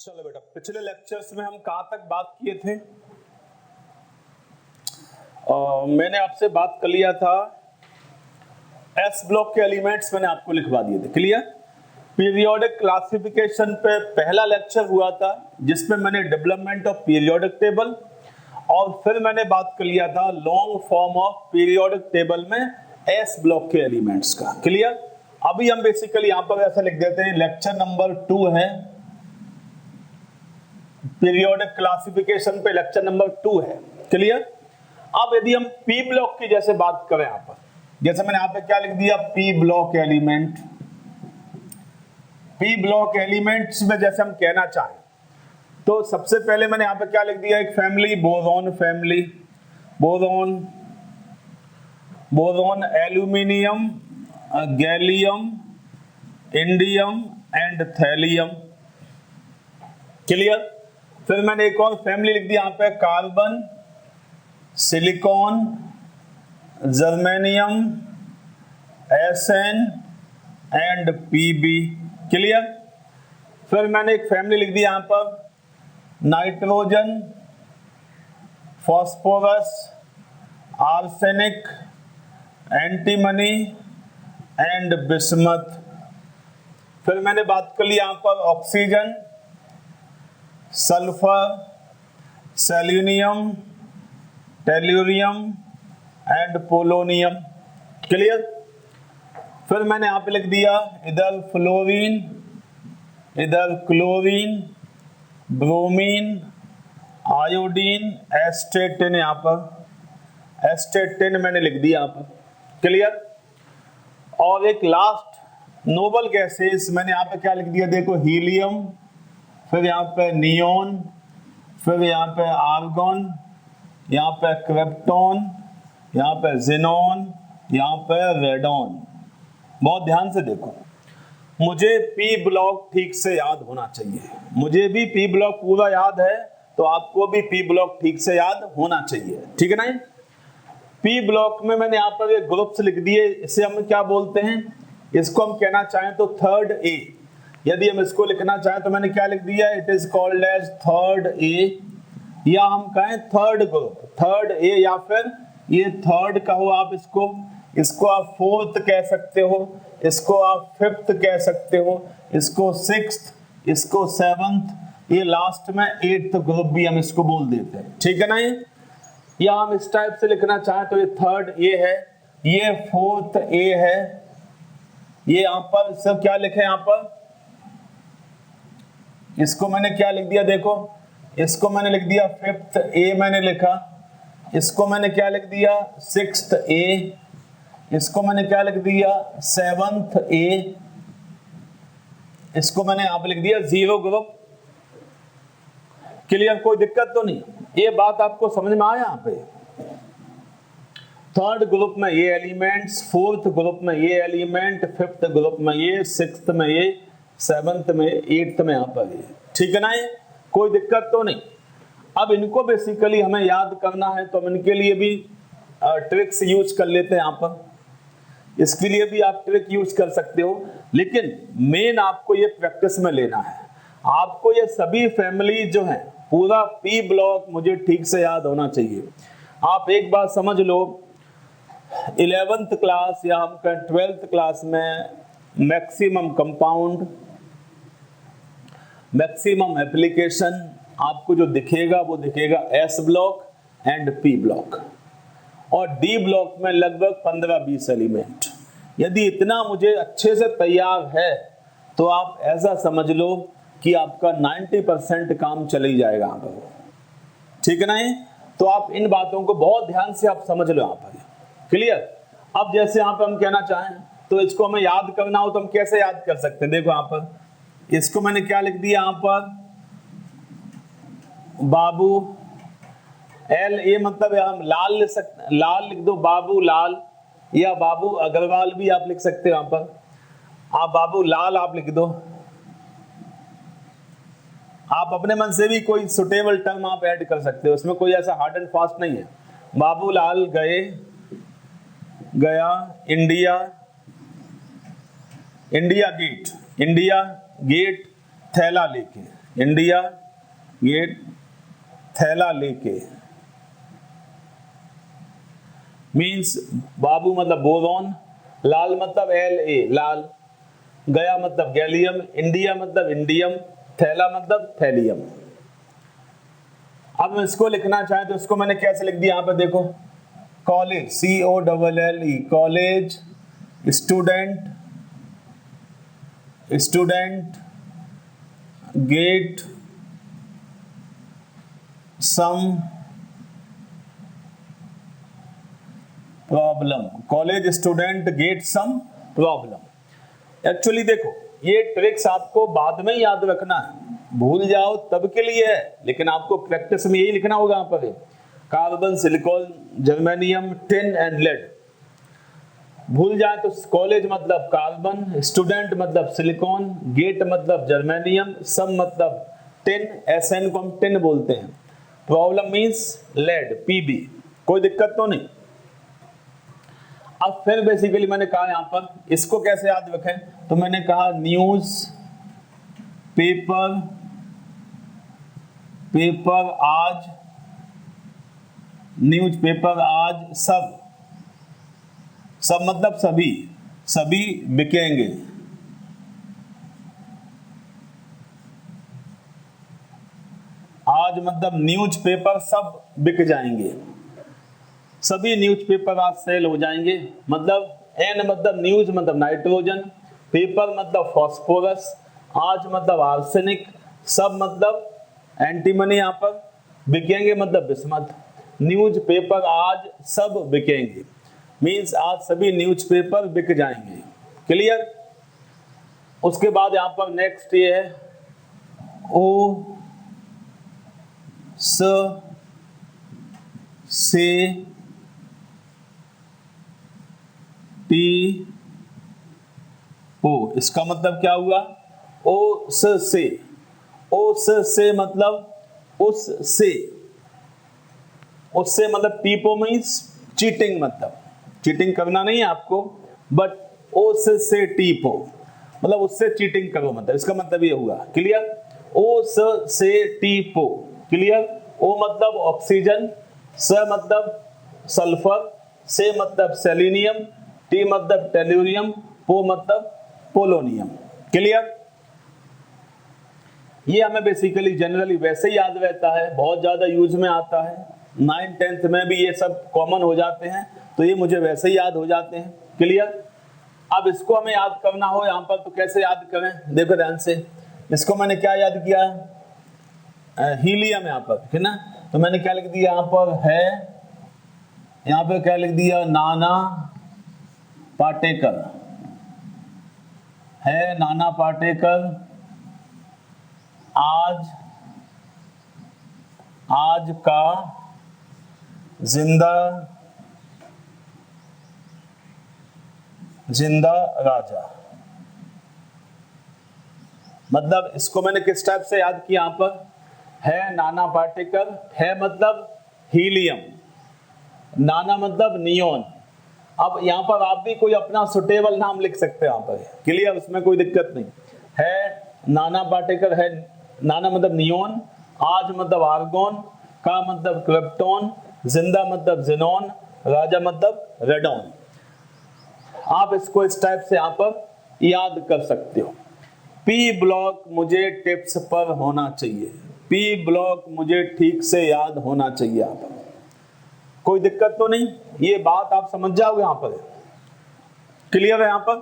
चलो बेटा, पिछले लेक्चर्स में हम कहाँ तक बात किए थे? मैंने आपसे बात कर लिया था एस ब्लॉक के एलिमेंट्स मैंने आपको लिखवा दिए थे। क्लियर? पीरियोडिक क्लासिफिकेशन पे पहला लेक्चर हुआ था जिसमें मैंने डेवलपमेंट ऑफ पीरियोडिक टेबल और फिर मैंने बात कर लिया था long form of periodic table में एस ब्लॉक के एलिमेंट्स का। क्लियर? अभी हम बेसिकली यहां पर ऐसा लिख देते हैं, लेक्चर नंबर 2 है पीरियोडिक क्लासिफिकेशन पे, लेक्चर नंबर 2 है। क्लियर? अब यदि हम पी ब्लॉक की जैसे बात करें यहां पर, जैसे मैंने यहां पे क्या लिख दिया, P block element. P block elements में जैसे हम कहना चाहें तो सबसे पहले मैंने यहां पे क्या लिख दिया, एक family boron family, boron, boron aluminium, gallium, indium and thallium. Clear? फिर मैंने एक और फैमिली लिख दी यहां पे, carbon, silicon, germanium, SN and PB. Clear? फिर मैंने एक फैमिली लिख दी यहां पर, nitrogen, phosphorus, arsenic, antimony and bismuth. फिर मैंने बात कर ली यहां पर oxygen, sulphur, selenium, tellurium and polonium. Clear? फिर मैंने यहां पे लिख दिया इधर फ्लोरीन, इधर क्लोरीन, ब्रोमीन, आयोडीन, एस्टेटिन, यहां पर एस्टेटिन मैंने लिख दिया यहां पर। क्लियर? और एक लास्ट नोबल गैसेस मैंने यहां पे क्या लिख दिया, देखो, हीलियम, फिर यहां पे नियोन, फिर यहां पे आर्गन, यहां पे क्रिप्टॉन, यहां पे जिनॉन, यहां पे रेडॉन। बहुत ध्यान से देखो, मुझे पी ब्लॉक ठीक से याद होना चाहिए। मुझे भी पी ब्लॉक पूरा याद है तो आपको भी पी ब्लॉक ठीक से याद होना चाहिए। ठीक है ना? पी ब्लॉक में मैंने यहां पर ये ग्रुप्स लिख दिए, इसे हम क्या बोलते हैं, इसको हम कहना चाहें तो थर्ड ए। यदि हम इसको लिखना चाहें तो मैंने क्या लिख दिया, it is called as third A, या हम कहें थर्ड ग्रुप, थर्ड ए, या फिर ये थर्ड कहो आप इसको आप फोर्थ कह सकते हो, इसको आप फिफ्थ कह सकते हो, इसको सिक्स्थ, इसको सेवंथ, ये लास्ट में एट्थ ग्रुप भी हम इसको बोल देते हैं। ठीक है ना? या हम इस टाइप से लिखना चाहें तो ये थर्ड ए है, ये फोर्थ ए है, ये यहां पर सब क्या लिखे, यहां पर इसको मैंने क्या लिख दिया, देखो, इसको मैंने लिख दिया फिफ्थ ए, मैंने लिखा, इसको मैंने क्या लिख दिया, सिक्स्थ ए, इसको मैंने क्या लिख दिया, सेवंथ ए, इसको मैंने यहां पे लिख दिया जीरो ग्रुप। क्लियर? कोई दिक्कत तो नहीं? ये बात आपको समझ में आया? यहां पे थर्ड ग्रुप में ये एलिमेंट्स, फोर्थ ग्रुप में ये एलिमेंट, फिफ्थ ग्रुप में ये, सिक्स्थ में ये, सेवंथ में, एट्थ में यहां पर ये। ठीक है ना? ये कोई दिक्कत तो नहीं? अब इनको बेसिकली हमें याद करना है तो हम इनके लिए भी ट्रिक्स यूज कर लेते हैं। यहां पर इसके लिए भी आप ट्रिक यूज कर सकते हो, लेकिन मेन आपको ये प्रैक्टिस में लेना है। आपको ये सभी फैमिली जो है, पूरा पी ब्लॉक मुझे ठीक से याद होना चाहिए। आप एक बात समझ लो, 11th क्लास या हम 12th क्लास में मैक्सिमम कंपाउंड, मैक्सिमम एप्लीकेशन आपको जो दिखेगा वो दिखेगा S block and P block, और डी ब्लॉक में लगभग 15-20 एलिमेंट। यदि इतना मुझे अच्छे से तैयार है तो आप ऐसा समझ लो कि आपका 90% काम चल ही जाएगा यहाँ पर। ठीक है ना? तो आप इन बातों को बहुत ध्यान से आप समझ लो यहाँ पर। क्लियर? अब जैसे यहाँ पर हम कहना चाहें तो इसको हमें याद करना हो तो हम कैसे याद कर सकते हैं? देखो यहाँ पर इसको मैंने क्या लिख दिया, यहाँ पर बाबू, एल ए, मतलब हम लाल लिख सकते, लाल लिख दो, बाबू लाल, या बाबू अग्रवाल भी आप लिख सकते हो। यहाँ पर आप बाबू लाल आप लिख दो। आप अपने मन से भी कोई सुटेबल टर्म आप ऐड कर सकते हो, उसमें कोई ऐसा हार्ड एंड फास्ट नहीं है। बाबू लाल गए, Gaya, India, India gate, India gate, थैला लेके। इंडिया, गेट थैला लेके, मीन्स बाबू मतलब बोरॉन, लाल मतलब La, लाल, गया मतलब गैलियम, इंडिया मतलब इंडियम, थैला मतलब थैलियम। अब इसको लिखना चाहे तो इसको मैंने कैसे लिख दिया, यहां पर देखो, college COLLE, college, student, student get some problem, college student get some problem. Actually देखो, ये ट्रिक्स आपको बाद में याद रखना है, भूल जाओ तब के लिए है, लेकिन आपको प्रैक्टिस में यही लिखना होगा। यहाँ पर carbon, silicon, germanium, tin and lead. भूल जाए तो कॉलेज मतलब कार्बन, स्टूडेंट मतलब सिलिकॉन, गेट मतलब जर्मेनियम, सम मतलब टिन, SN को हम टिन बोलते हैं, प्रॉब्लम मीन्स लेड, PB। कोई दिक्कत तो नहीं। अब फिर बेसिकली मैंने कहा यहां पर इसको कैसे याद रखें, तो मैंने कहा न्यूज पेपर, पेपर आज, न्यूज पेपर आज सब, सब मतलब सभी, सभी बिकेंगे। आज मतलब न्यूज पेपर सब बिक जाएंगे, सभी न्यूज़पेपर आज सेल हो जाएंगे। मतलब N मतलब न्यूज मतलब नाइट्रोजन, पेपर मतलब फॉस्फोरस, आज मतलब आर्सेनिक, सब मतलब एंटीमनी, यहाँ पर बिकेंगे मतलब बिस्मथ। न्यूज पेपर आज सब बिकेंगे मींस आज सभी न्यूज़पेपर बिक जाएंगे। क्लियर। उसके बाद यहाँ पर नेक्स्ट ये है O से T O, इसका मतलब क्या हुआ, O से, O से मतलब उससे, उससे मतलब टीपो मीन्स चीटिंग, मतलब चीटिंग करना नहीं है आपको, बट O से टीपो मतलब उससे चीटिंग करो, मतलब इसका मतलब ये हुआ। क्लियर। O से टीपो, क्लियर। O मतलब ऑक्सीजन, स मतलब सल्फर, से मतलब सेलेनियम, टी मतलब टेल्यूरियम, पो मतलब पोलोनियम। क्लियर। ये हमें बेसिकली जनरली वैसे ही याद रहता है, बहुत ज्यादा यूज में आता है, 9th 10th में भी ये सब कॉमन हो जाते हैं, तो ये मुझे वैसे ही याद हो जाते हैं। क्लियर। अब इसको हमें याद करना हो यहाँ पर तो कैसे याद करें, देखो ध्यान से। इसको मैंने क्या याद किया, हीलियम यहाँ पर है ना, तो मैंने क्या लिख दिया यहाँ पर है, यहाँ पे क्या लिख दिया, नाना पाटेकर है, नाना पाटेकर आज का जिंदा राजा। मतलब इसको मैंने किस टाइप से याद किया, यहां पर है नाना पाटेकर, है मतलब हीलियम, नाना मतलब नियोन। अब यहाँ पर आप भी कोई अपना सुटेबल नाम लिख सकते हैं यहाँ पर, क्लियर, उसमें कोई दिक्कत नहीं है। नाना पाटेकर है, नाना मतलब नियोन, आज मतलब आर्गोन, का मतलब क्रिप्टॉन, जिंदा मतलब जिनोन, राजा मतलब रेडॉन। आप इसको इस टाइप से यहाँ पर याद कर सकते हो। पी ब्लॉक मुझे टिप्स पर होना चाहिए, पी ब्लॉक मुझे ठीक से याद होना चाहिए। आप कोई दिक्कत तो नहीं, ये बात आप समझ जाओगे यहाँ पर। क्लियर है यहाँ पर।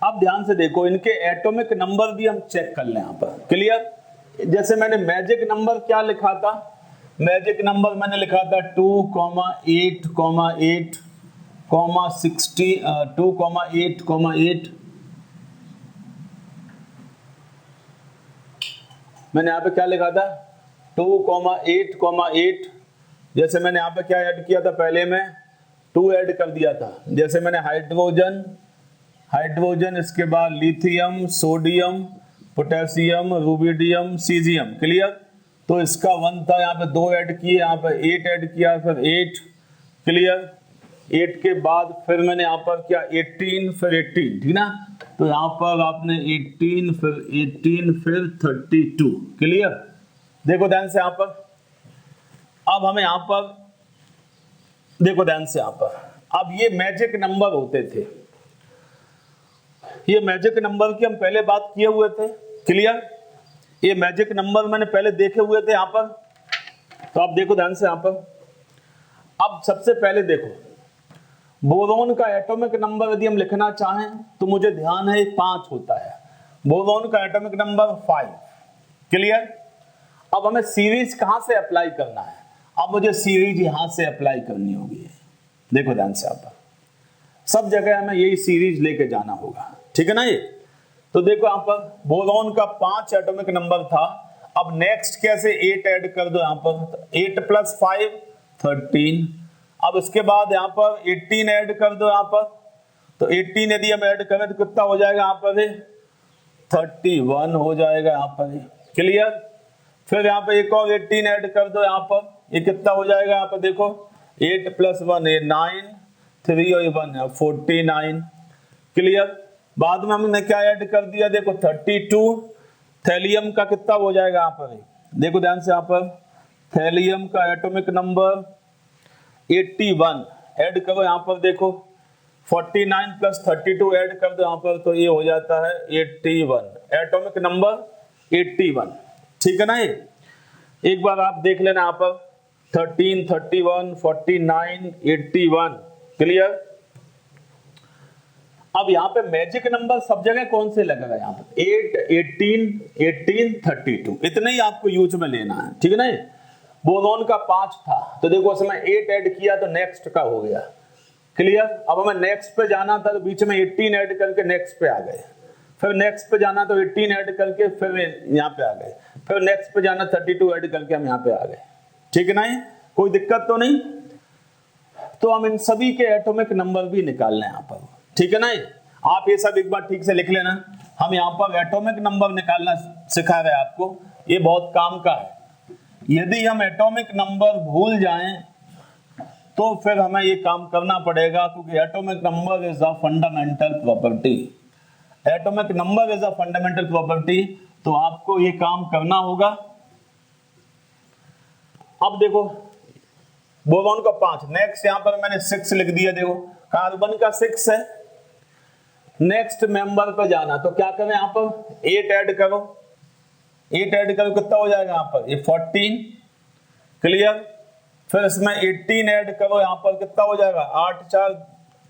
अब ध्यान से देखो, इनके एटॉमिक नंबर भी हम चेक कर लें यहाँ पर। क्लियर। जैसे मैंने मैजिक नंबर क्या लिखा था, मैजिक नंबर मैंने लिखा था 2,8,8, 2,8,8। मैंने यहाँ पे क्या लिखा था 2,8,8। जैसे मैंने यहाँ पे क्या ऐड किया था, पहले में 2 ऐड कर दिया था। जैसे मैंने हाइड्रोजन, इसके बाद lithium, sodium, potassium, rubidium, caesium. Clear. तो इसका 1 था, यहाँ पे 2 ऐड किए, यहाँ पे 8 ऐड किया, फिर 8। क्लियर। 8 के बाद फिर मैंने यहाँ पर क्या 18, फिर 18, ठीक ना। तो तो यहाँ पर आपने 18 फिर 32। क्लियर? देखो ध्यान से यहाँ पर, अब हमें यहाँ पर देखो ध्यान से, यहाँ पर अब ये मैजिक नंबर होते थे, ये मैजिक नंबर की हम पहले बात किए हुए थे। क्लियर? ये मैजिक नंबर मैंने पहले देखे हुए थे यहाँ पर, तो आप देखो ध्यान से यहाँ पर। अब सबसे पहले देखो, बोरोन का एटॉमिक नंबर यदि हम लिखना चाहें तो मुझे ध्यान है 5 होता है, बोरोन का एटॉमिक नंबर 5। क्लियर? अब हमें सीरीज कहां से अप्लाई करना है? अब मुझे सीरीज यहां से अप्लाई करनी होगी। देखो ध्यान से, आप सब जगह हमें यही सीरीज लेके जाना होगा, ठीक है ना? ये तो देखो यहाँ पर बोरोन का 5 एटॉमिक नंबर था। अब नेक्स्ट कैसे 8 ऐड कर दो यहाँ पर, 8 + 5 13। अब इसके बाद यहाँ पर 18 ऐड कर दो यहाँ पर, तो 18 यदि हम ऐड करें तो कितना हो जाएगा यहाँ पर? 31 हो जाएगा यहाँ पर। क्लियर? फिर यहाँ पे एक और 18 ऐड कर दो यहाँ पर, ये कितना हो जाएगा यहाँ पर? देखो 8 + 1 है 9, 3 और 1 है 49। क्लियर? बाद में हमने क्या ऐड कर दिया? देखो 32। थैलियम का कितना हो जाएगा यहाँ पर? देखो ध्यान से, यहाँ पर थैलियम का एटॉमिक नंबर 81 ऐड करो यहाँ पर। देखो 49 + 32 ऐड कर दो यहाँ पर, तो ये हो जाता है 81, एटॉमिक नंबर 81। ठीक है ना? ये एक बार आप देख लेना यहाँ पर 13, 31, 49, 81। क्लियर? अब यहाँ पे मैजिक नंबर सब जगह कौन से लगेगा? यहाँ पे 8, 18, 18, 32, इतने ही आपको यूज में लेना है। ठीक है ना? बोरोन का 5 था, तो देखो उसमें 8 ऐड किया तो नेक्स्ट का हो गया। क्लियर? अब हमें नेक्स्ट पे जाना था तो बीच में 18 ऐड करके नेक्स्ट पे आ गए, फिर नेक्स्ट पे जाना तो 18 ऐड करके फिर यहाँ पे आ गए, फिर नेक्स्ट पे जाना 32 ऐड करके हम यहाँ पे आ गए। ठीक है ना? कोई दिक्कत तो नहीं? तो हम इन सभी के एटॉमिक नंबर भी निकालने यहाँ पर। ठीक है ना? आप ये सब एक बार ठीक से लिख लेना। हम यहाँ पर एटॉमिक नंबर निकालना सिखा रहे हैं आपको, ये बहुत काम का है। यदि हम एटॉमिक नंबर भूल जाएं तो फिर हमें ये काम करना पड़ेगा, क्योंकि atomic number is a fundamental property. Atomic number is a fundamental property, तो आपको ये काम करना होगा। अब देखो बोरोन का 5, नेक्स्ट यहाँ पर मैंने 6 लिख दिया। देखो कार्बन का 6 है। नेक्स्ट मेंबर पर जाना तो क्या करें? यहाँ पर 8 ऐड करो, 8 ऐड करो कितना हो जाएगा यहाँ पर? ये 14। क्लियर? फिर इसमें 18 ऐड करो यहाँ पर, कितना हो जाएगा? 8 4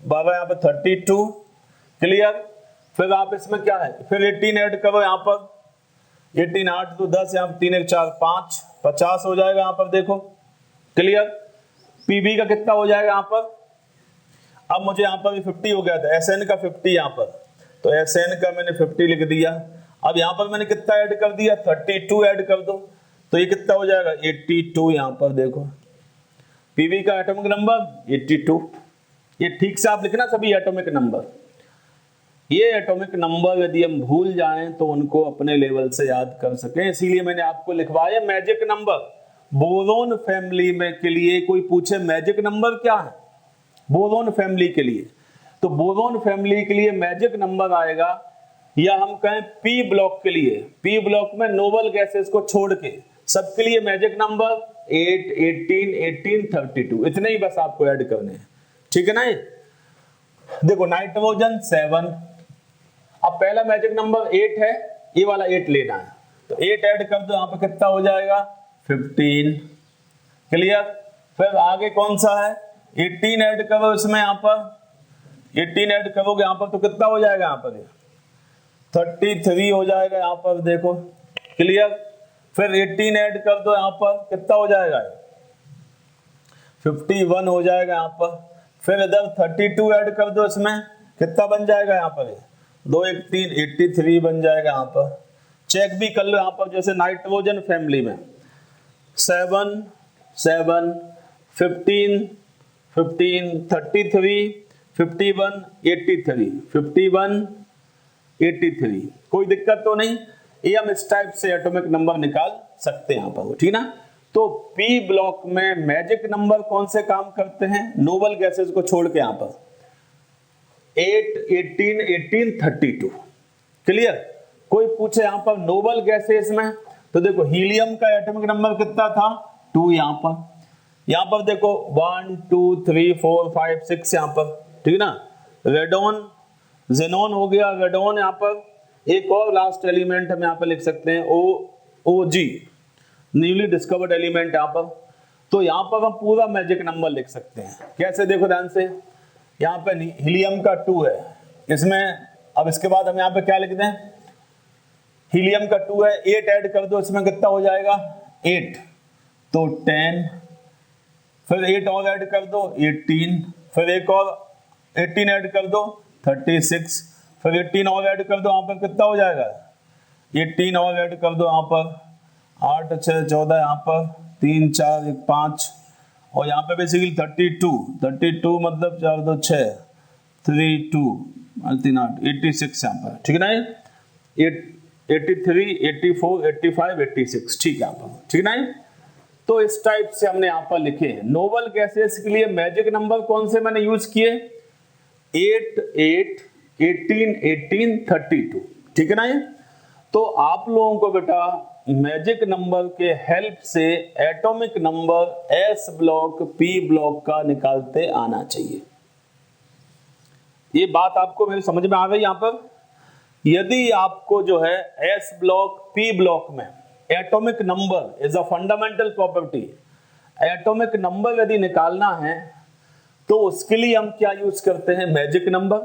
12, यहाँ पर 32। क्लियर? फिर आप इसमें क्या है, फिर 18 ऐड करो यहाँ पर, 18 8 तो 10, यहाँ पर 3 1 4 5, 50 हो जाएगा यहाँ पर। देखो क्लियर? पीबी का कितना हो जाएगा यहाँ पर? अब मुझे यहाँ पर 50 हो गया था, एसएन का 50 यहाँ पर, तो एसएन का मैंने 50 लिख दिया। अब यहाँ पर मैंने कितना ऐड कर दिया? 32 ऐड कर दो, तो ये कितना हो जाएगा? 82 यहाँ पर। देखो पीवी का एटॉमिक नंबर 82। ये ठीक से आप लिखना सभी एटॉमिक नंबर। ये एटॉमिक नंबर यदि हम भूल जाएं तो उनको अपने लेवल से याद कर सकें, इसीलिए मैंने आपको लिखवाया मैजिक नंबर। बोरोन फैमिली में के लिए कोई पूछे मैजिक नंबर क्या है बोरोन फैमिली के लिए, तो बोरोन फैमिली के लिए मैजिक नंबर आएगा, या हम कहें पी ब्लॉक के लिए, पी ब्लॉक में नोबल गैसेस को छोड़ के सबके लिए मैजिक नंबर 8, 18, 18, 32, इतने ही बस आपको ऐड करने हैं। ठीक है ना? देखो नाइट्रोजन 7, अब पहला मैजिक नंबर 8 है, ये वाला 8 लेना है, तो 8 ऐड कर दो यहाँ पे, कितना हो जाएगा? 15। क्लियर? फिर आगे कौन सा है? 18 ऐड करो इसमें, यहाँ पर 18 ऐड करोगे यहाँ पर तो कितना हो जाएगा? यहाँ पर 33 हो जाएगा यहाँ पर। देखो क्लियर? फिर 18 ऐड कर दो यहाँ पर, कितना हो जाएगा? 51 हो जाएगा यहाँ पर। फिर इधर 32 ऐड कर दो इसमें, कितना बन जाएगा यहाँ पर? 2 1 3 83 बन जाएगा यहाँ पर। चेक भी कर लो यहाँ पर, जैसे नाइट्रोजन फैमिली में 7 7 15 15 33 51 83 51 83, कोई दिक्कत तो नहीं? ये हम इस टाइप से एटॉमिक नंबर निकाल सकते हैं यहाँ पर। ठीक ना? तो पी ब्लॉक में मैजिक नंबर कौन से काम करते हैं? नोबल गैसेस को छोड़ के यहाँ पर 8, 18, 18, 32। क्लियर। कोई पूछे यहां पर नोबल गैसेस में, तो देखो हीलियम का एटॉमिक नंबर कितना था 2, यहां पर देखो 1 2 3 4 5 6 यहां पर, ठीक है ना। रेडोन जेनोन हो गया, रेडोन यहां पर। एक और लास्ट एलिमेंट हम यहां पर लिख सकते हैं OG, न्यूली डिस्कवर्ड एलिमेंट यहां पर। तो यहां पर हम पूरा मैजिक नंबर लिख सकते हैं। कैसे, देखो ध्यान से, यहां पर हीलियम का 2 है इसमें। अब इसके बाद हम यहां पे क्या लिख दें, हीलियम का 2 है, 8 ऐड कर दो, इसमें कितना हो जाएगा 8, तो 10, फिर 8 और ऐड कर दो 18, फिर एक और 18 ऐड कर दो 36, फिर 18 और ऐड कर दो, यहां पर कितना हो जाएगा 18 और ऐड कर दो, यहां पर 8 6 14, यहां पर 3 4 1 5, और यहाँ पे बेसिकली 32 मतलब 4 2 6 3 2 3 8 86 यहाँ पर, ठीक है ना। 83 84 85 86, ठीक है यहाँ पर, ठीक है ना। तो इस टाइप से हमने यहाँ पर लिखे हैं। नोबल गैसेस के लिए मैजिक नंबर कौन से मैंने यूज किए, 8 8 18 18 32, ठीक है ना। तो आप लोगों को बेटा मैजिक नंबर के हेल्प से atomic number S block P block का निकालते आना चाहिए। ये बात आपको मेरी समझ में आ गई। यहां पर यदि आपको जो है एस ब्लॉक पी ब्लॉक में atomic number is a fundamental property, atomic number यदि निकालना है तो उसके लिए हम क्या यूज करते हैं, मैजिक नंबर।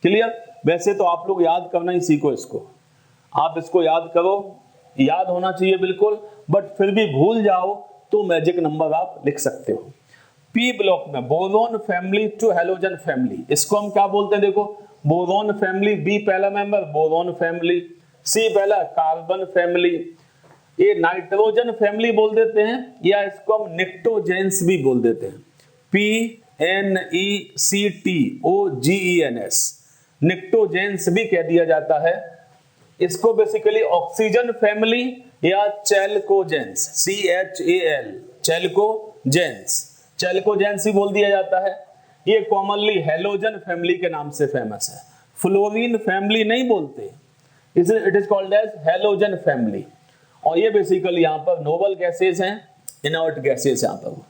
क्लियर। वैसे तो आप लोग याद करना ही सीखो इसको, आप इसको याद करो, याद होना चाहिए बिल्कुल, बट फिर भी भूल जाओ तो मैजिक नंबर आप लिख सकते हो। पी ब्लॉक में boron family to halogen family, इसको हम क्या बोलते हैं, देखो बोरोन फैमिली, बी पहला मेंबर बोरोन फैमिली, सी पहला कार्बन फैमिली, ये नाइट्रोजन फैमिली बोल देते हैं, या इसको हम निक्टोजेंस भी बोल देते हैं, PNECTOGENS, निक्टोजेंस भी कह दिया जाता है इसको। बेसिकली ऑक्सीजन फैमिली या चैल्कोजेंस, CHAL, चैल्कोजेंस ही बोल दिया जाता है। ये कॉमनली हैलोजन फैमिली के नाम से फेमस है, फ्लोरीन फैमिली नहीं बोलते, it is called as halogen family. और ये बेसिकली यहाँ पर नोबल गैसेस हैं, इनर्ट गैसेस यहाँ पर।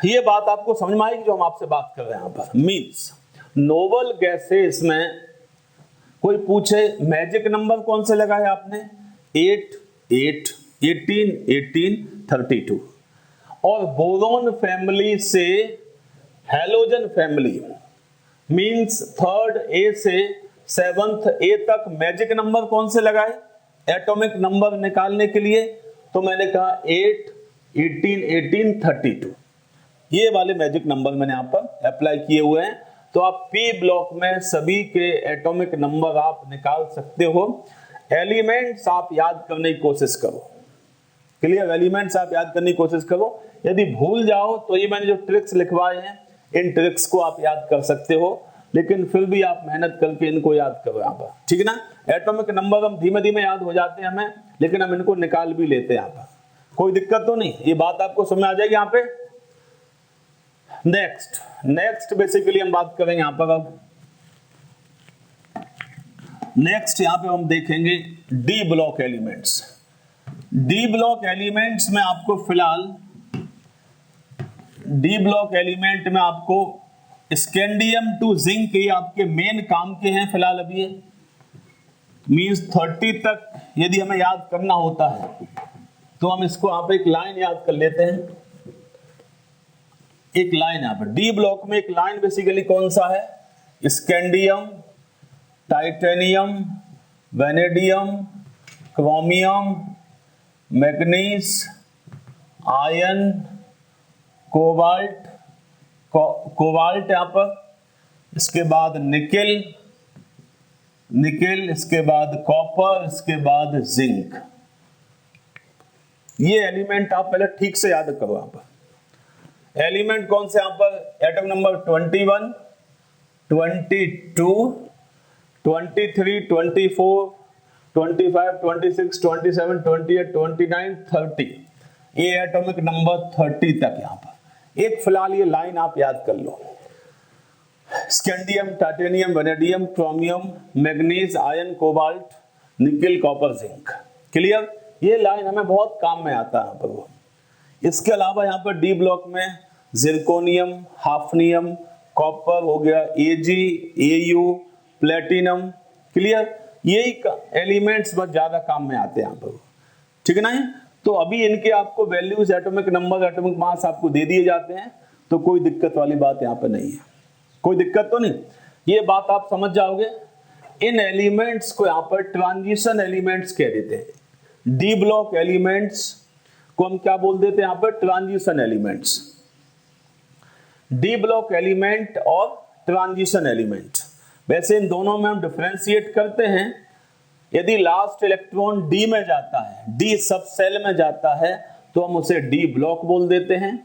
ये बात आपको समझ में आएगी जो हम आपसे बात कर रहे हैं यहाँ पर। मींस नोबल गैसेस में कोई पूछे मैजिक नंबर कौन से लगाए आपने, 8 8 18 18 32, और बोरोन फैमिली से halogen family means 3rd A से 7th A तक मैजिक नंबर कौन से लगाए एटॉमिक नंबर निकालने के लिए, तो मैंने कहा 8 18 18 32, ये वाले मैजिक नंबर मैंने यहां पर अप्लाई किए हुए हैं। तो आप पी ब्लॉक में सभी के एटॉमिक नंबर आप निकाल सकते हो। एलिमेंट्स आप याद करने की कोशिश करो। क्लियर। एलिमेंट्स आप याद करने की कोशिश करो। यदि भूल जाओ तो ये मैंने जो ट्रिक्स लिखवाए हैं इन ट्रिक्स को आप याद कर सकते हो, लेकिन फिर भी आप मेहनत करके इनको याद करो यहाँ पर, ठीक है ना। एटॉमिक नंबर हम धीमे धीमे याद हो जाते हैं हमें, लेकिन हम इनको निकाल भी लेते हैं यहाँ पर, कोई दिक्कत तो नहीं। ये बात आपको समझ आ जाएगी यहाँ पे। नेक्स्ट बेसिकली हम बात करेंगे यहाँ पर। अब नेक्स्ट यहाँ पे हम देखेंगे D block elements. D block elements में आपको फिलहाल डी ब्लॉक एलिमेंट में आपको स्कैंडियम टू जिंक, ये आपके मेन काम के हैं फिलहाल अभी। ये मींस 30 तक यदि हमें याद करना होता है तो हम इसको यहाँ पे एक लाइन याद कर लेते हैं। एक लाइन यहाँ पर डी ब्लॉक में एक लाइन बेसिकली कौन सा है, scandium, titanium, vanadium, chromium, manganese, iron, cobalt यहाँ पर, इसके बाद निकेल, इसके बाद कॉपर, इसके बाद जिंक। ये एलिमेंट आप पहले ठीक से याद करो। यहाँ पर एलिमेंट कौन से यहाँ पर, एटम नंबर 21, 22, 23, 24, 25, 26, 27, 28, 29, 30, ये एटॉमिक नंबर 30 तक यहाँ पर। एक फिलहाल ये लाइन आप याद कर लो। Scandium, titanium, vanadium, chromium, manganese, iron, cobalt, nickel, copper, zinc. Clear? ये लाइन हमें बहुत काम में आता है यहाँ पर वो। इसके अलावा यहाँ पर डी ब्लॉक में जिरकोनियम, हाफनियम, कॉपर हो गया, एजी, एयू, प्लेटिनम। क्लियर? यही एलिमेंट्स बहुत ज्यादा काम में आते हैं यहाँ पर, ठीक है ना। तो अभी इनके आपको values, atomic number, atomic mass आपको दे दिए जाते हैं, तो कोई दिक्कत वाली बात यहाँ पर नहीं है, कोई दिक्कत तो नहीं। ये बात आप समझ जाओगे। इन एलिमेंट्स को यहाँ पर ट्रांजिशन एलिमेंट्स कह देते हैं। डी ब्लॉक एलिमेंट्स को हम क्या बोल देते हैं यहाँ पर? Transition elements. D block element और ट्रांजिशन एलिमेंट, वैसे इन दोनों में हम डिफरेंशिएट करते हैं। यदि लास्ट इलेक्ट्रॉन डी में जाता है, डी सब सेल में जाता है, तो हम उसे डी ब्लॉक बोल देते हैं।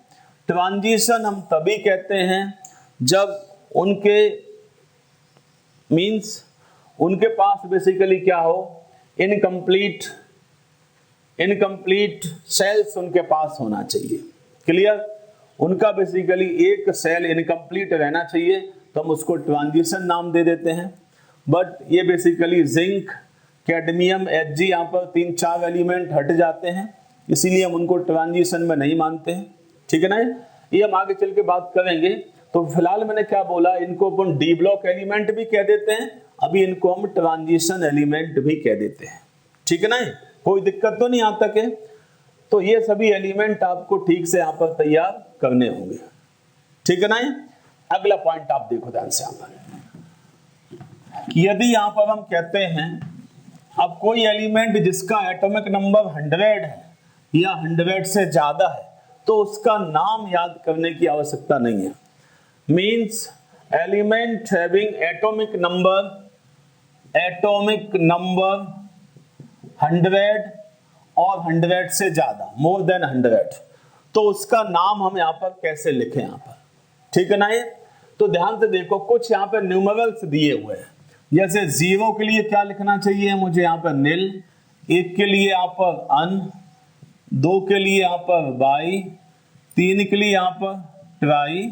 ट्रांजिशन हम तभी कहते हैं जब उनके मींस उनके पास बेसिकली क्या हो, इनकम्प्लीट सेल्स उनके पास होना चाहिए। क्लियर? उनका बेसिकली एक सेल इनकम्प्लीट रहना चाहिए, तो हम उसको ट्रांजिशन नाम दे देते हैं। बट ये बेसिकली जिंक, कैडमियम, Hg, यहाँ पर 3-4 एलिमेंट हट जाते हैं, इसीलिए हम उनको ट्रांजिशन में नहीं मानते हैं, ठीक है ना। ये हम आगे चल के बात करेंगे। तो फिलहाल मैंने क्या बोला, इनको अपन डी ब्लॉक एलिमेंट भी कह देते हैं, अभी इनको हम ट्रांजिशन एलिमेंट भी कह देते हैं, ठीक है ना। कोई दिक्कत तो नहीं यहाँ तक है। तो ये सभी एलिमेंट आपको ठीक से यहाँ पर तैयार करने होंगे, ठीक है ना। अगला पॉइंट आप देखो ध्यान से यहाँ पर। यदि यहाँ पर हम कहते हैं अब कोई एलिमेंट जिसका एटॉमिक नंबर 100 है या 100 से ज्यादा है, तो उसका नाम याद करने की आवश्यकता नहीं है। Means element having atomic number 100 और 100 से ज्यादा, मोर देन 100, तो उसका नाम हम यहाँ पर कैसे लिखें यहाँ पर, ठीक है ना। ये तो ध्यान से देखो, कुछ यहाँ पर न्यूमेरल्स दिए हुए हैं। जैसे 0 के लिए क्या लिखना चाहिए मुझे यहाँ पर? निल। 1 के लिए यहाँ पर अन, 2 के लिए यहाँ पर बाई, 3 के लिए यहाँ पर ट्राई,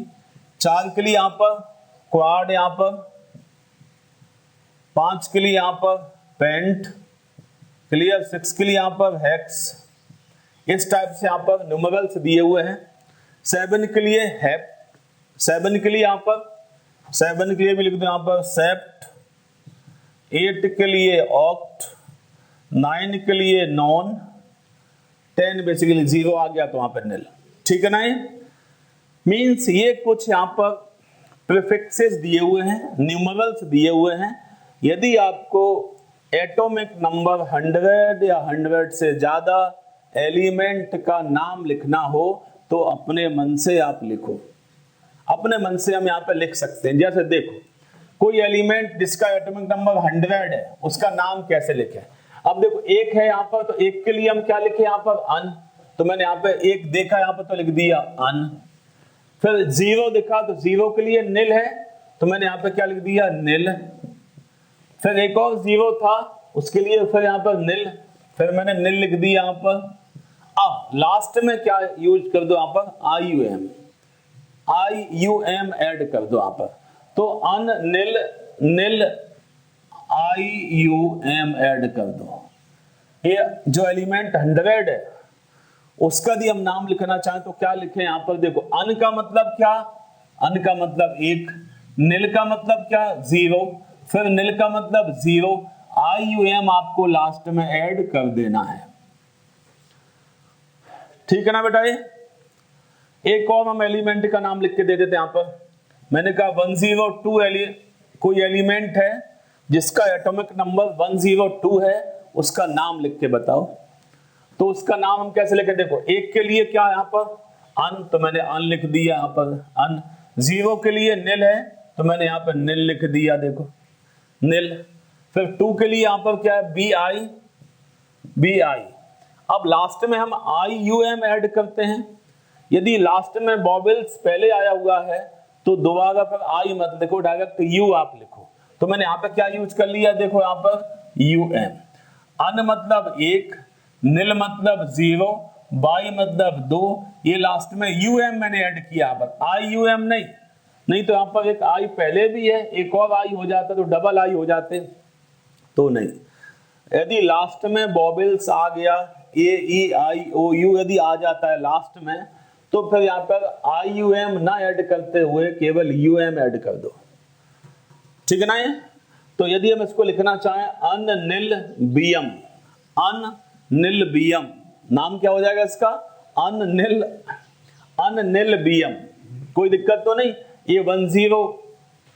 4 के लिए यहाँ पर क्वाड, यहाँ पर 5 के लिए यहाँ पर पेंट। क्लियर? 6 के लिए यहाँ पर हेक्स। इस टाइप से यहाँ पर न्यूमेरल्स दिए हुए हैं। 7 के लिए हेप, 7 के लिए यहाँ पर 7 के लिए भी लिख दो यहाँ पर सेप्ट। 8 के लिए ऑक्ट, 9 के लिए नॉन, 10 बेसिकली 0 आ गया तो वहां पर निल, ठीक है ना। मींस ये कुछ यहाँ पर प्रीफिक्सेस दिए हुए हैं, न्यूमेरल्स दिए हुए हैं। यदि आपको एटॉमिक नंबर 100 या 100 से ज्यादा एलिमेंट का नाम लिखना हो, तो अपने मन से आप लिखो, अपने मन से हम यहाँ पे लिख सकते हैं। जैसे देखो, कोई एलिमेंट जिसका एटॉमिक नंबर 100 है, उसका नाम कैसे लिखें? अब देखो, 1 है यहाँ पर, तो 1 के लिए हम क्या लिखे यहाँ पर? अन। तो मैंने यहाँ पे 1 देखा यहाँ पर, तो लिख दिया अन। फिर 0 दिखा, तो 0 के लिए निल है, तो मैंने यहाँ पे क्या लिख दिया? निल। फिर एक और 0 था, उसके लिए फिर यहाँ पर निल, फिर मैंने निल लिख दिया यहाँ पर। अब लास्ट में क्या यूज कर दो यहाँ पर? IUM ऐड कर दो यहाँ पर। तो अन, निल, निल, IUM ऐड कर दो। ये जो एलिमेंट 100 है, उसका भी हम नाम लिखना चाहें तो क्या लिखें यहाँ पर? देखो, अन का मतलब क्या? अन का मतलब 1, निल का मतलब क्या? 0, फिर निल का मतलब 0, IUM आपको लास्ट में ऐड कर देना है, ठीक है ना बेटा। ये एक और हम एलिमेंट का नाम लिख के दे देते हैं यहाँ पर। मैंने कहा 102 कोई एलिमेंट है जिसका एटॉमिक नंबर 102 है, उसका नाम लिख के बताओ। तो उसका नाम हम कैसे लिखें? देखो, 1 के लिए क्या यहाँ पर? अन, तो मैंने अन लिख दिया यहाँ पर अन। 0 के लिए निल है, तो मैंने यहाँ पर निल लिख दिया, देखो निल। फिर 2 के लिए यहाँ पर क्या है? BI। अब लास्ट में हम IUM ऐड करते हैं। यदि लास्ट में बॉबल्स पहले आया हुआ है, तो दोबारा फिर आई मत लिखो, डायरेक्ट U आप लिखो। तो मैंने यहाँ पे क्या यूज कर लिया? देखो यहाँ पर UM। अन मतलब 1, निल मतलब 0, बाई मतलब 2, ये लास्ट में UM मैंने ऐड किया, पर IUM नहीं। नहीं तो यहाँ पर एक आई पहले भी है, एक और आई हो जाता तो डबल आई हो जाते, तो नहीं। यदि लास्ट में वॉवेल्स आ गया, ए ई आई ओ यू यदि आ जाता है लास्ट में, तो फिर यहाँ पर आई यू एम ना ऐड करते हुए केवल यू एम ऐड कर दो, ठीक है ना। ये तो यदि हम इसको लिखना चाहें अननिलबियम, अननिलबियम, नाम क्या हो जाएगा इसका, अननिलबियम, कोई दिक्कत तो नहीं। ये 10,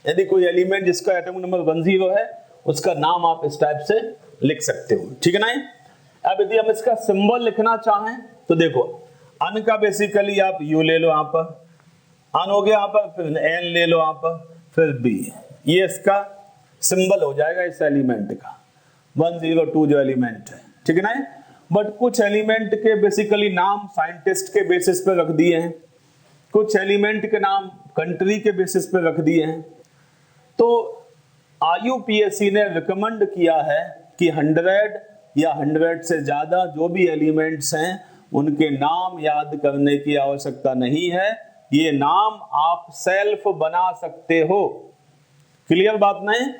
यदि कोई एलिमेंट जिसका एटॉमिक नंबर 10 है उसका नाम आप इस टाइप से लिख सकते हो, ठीक है ना। अब यदि हम इसका सिंबल लिखना चाहें तो देखो, अन का बेसिकली आप यू ले लो यहाँ पर, अन हो गया यहाँ पर, फिर एन ले लो यहाँ पर, फिर बी, ये इसका सिंबल हो जाएगा इस एलिमेंट का, 102 जो एलिमेंट है, ठीक है ना। बट कुछ एलिमेंट के बेसिकली नाम साइंटिस्ट के बेसिस पे रख दिए हैं, कुछ एलिमेंट के नाम कंट्री के बेसिस पे रख दिए हैं। तो IUPAC ने रिकमेंड किया है कि 100 या 100 से ज्यादा जो भी एलिमेंट्स हैं उनके नाम याद करने की आवश्यकता नहीं है, ये नाम आप सेल्फ बना सकते हो। क्लियर बात नहीं,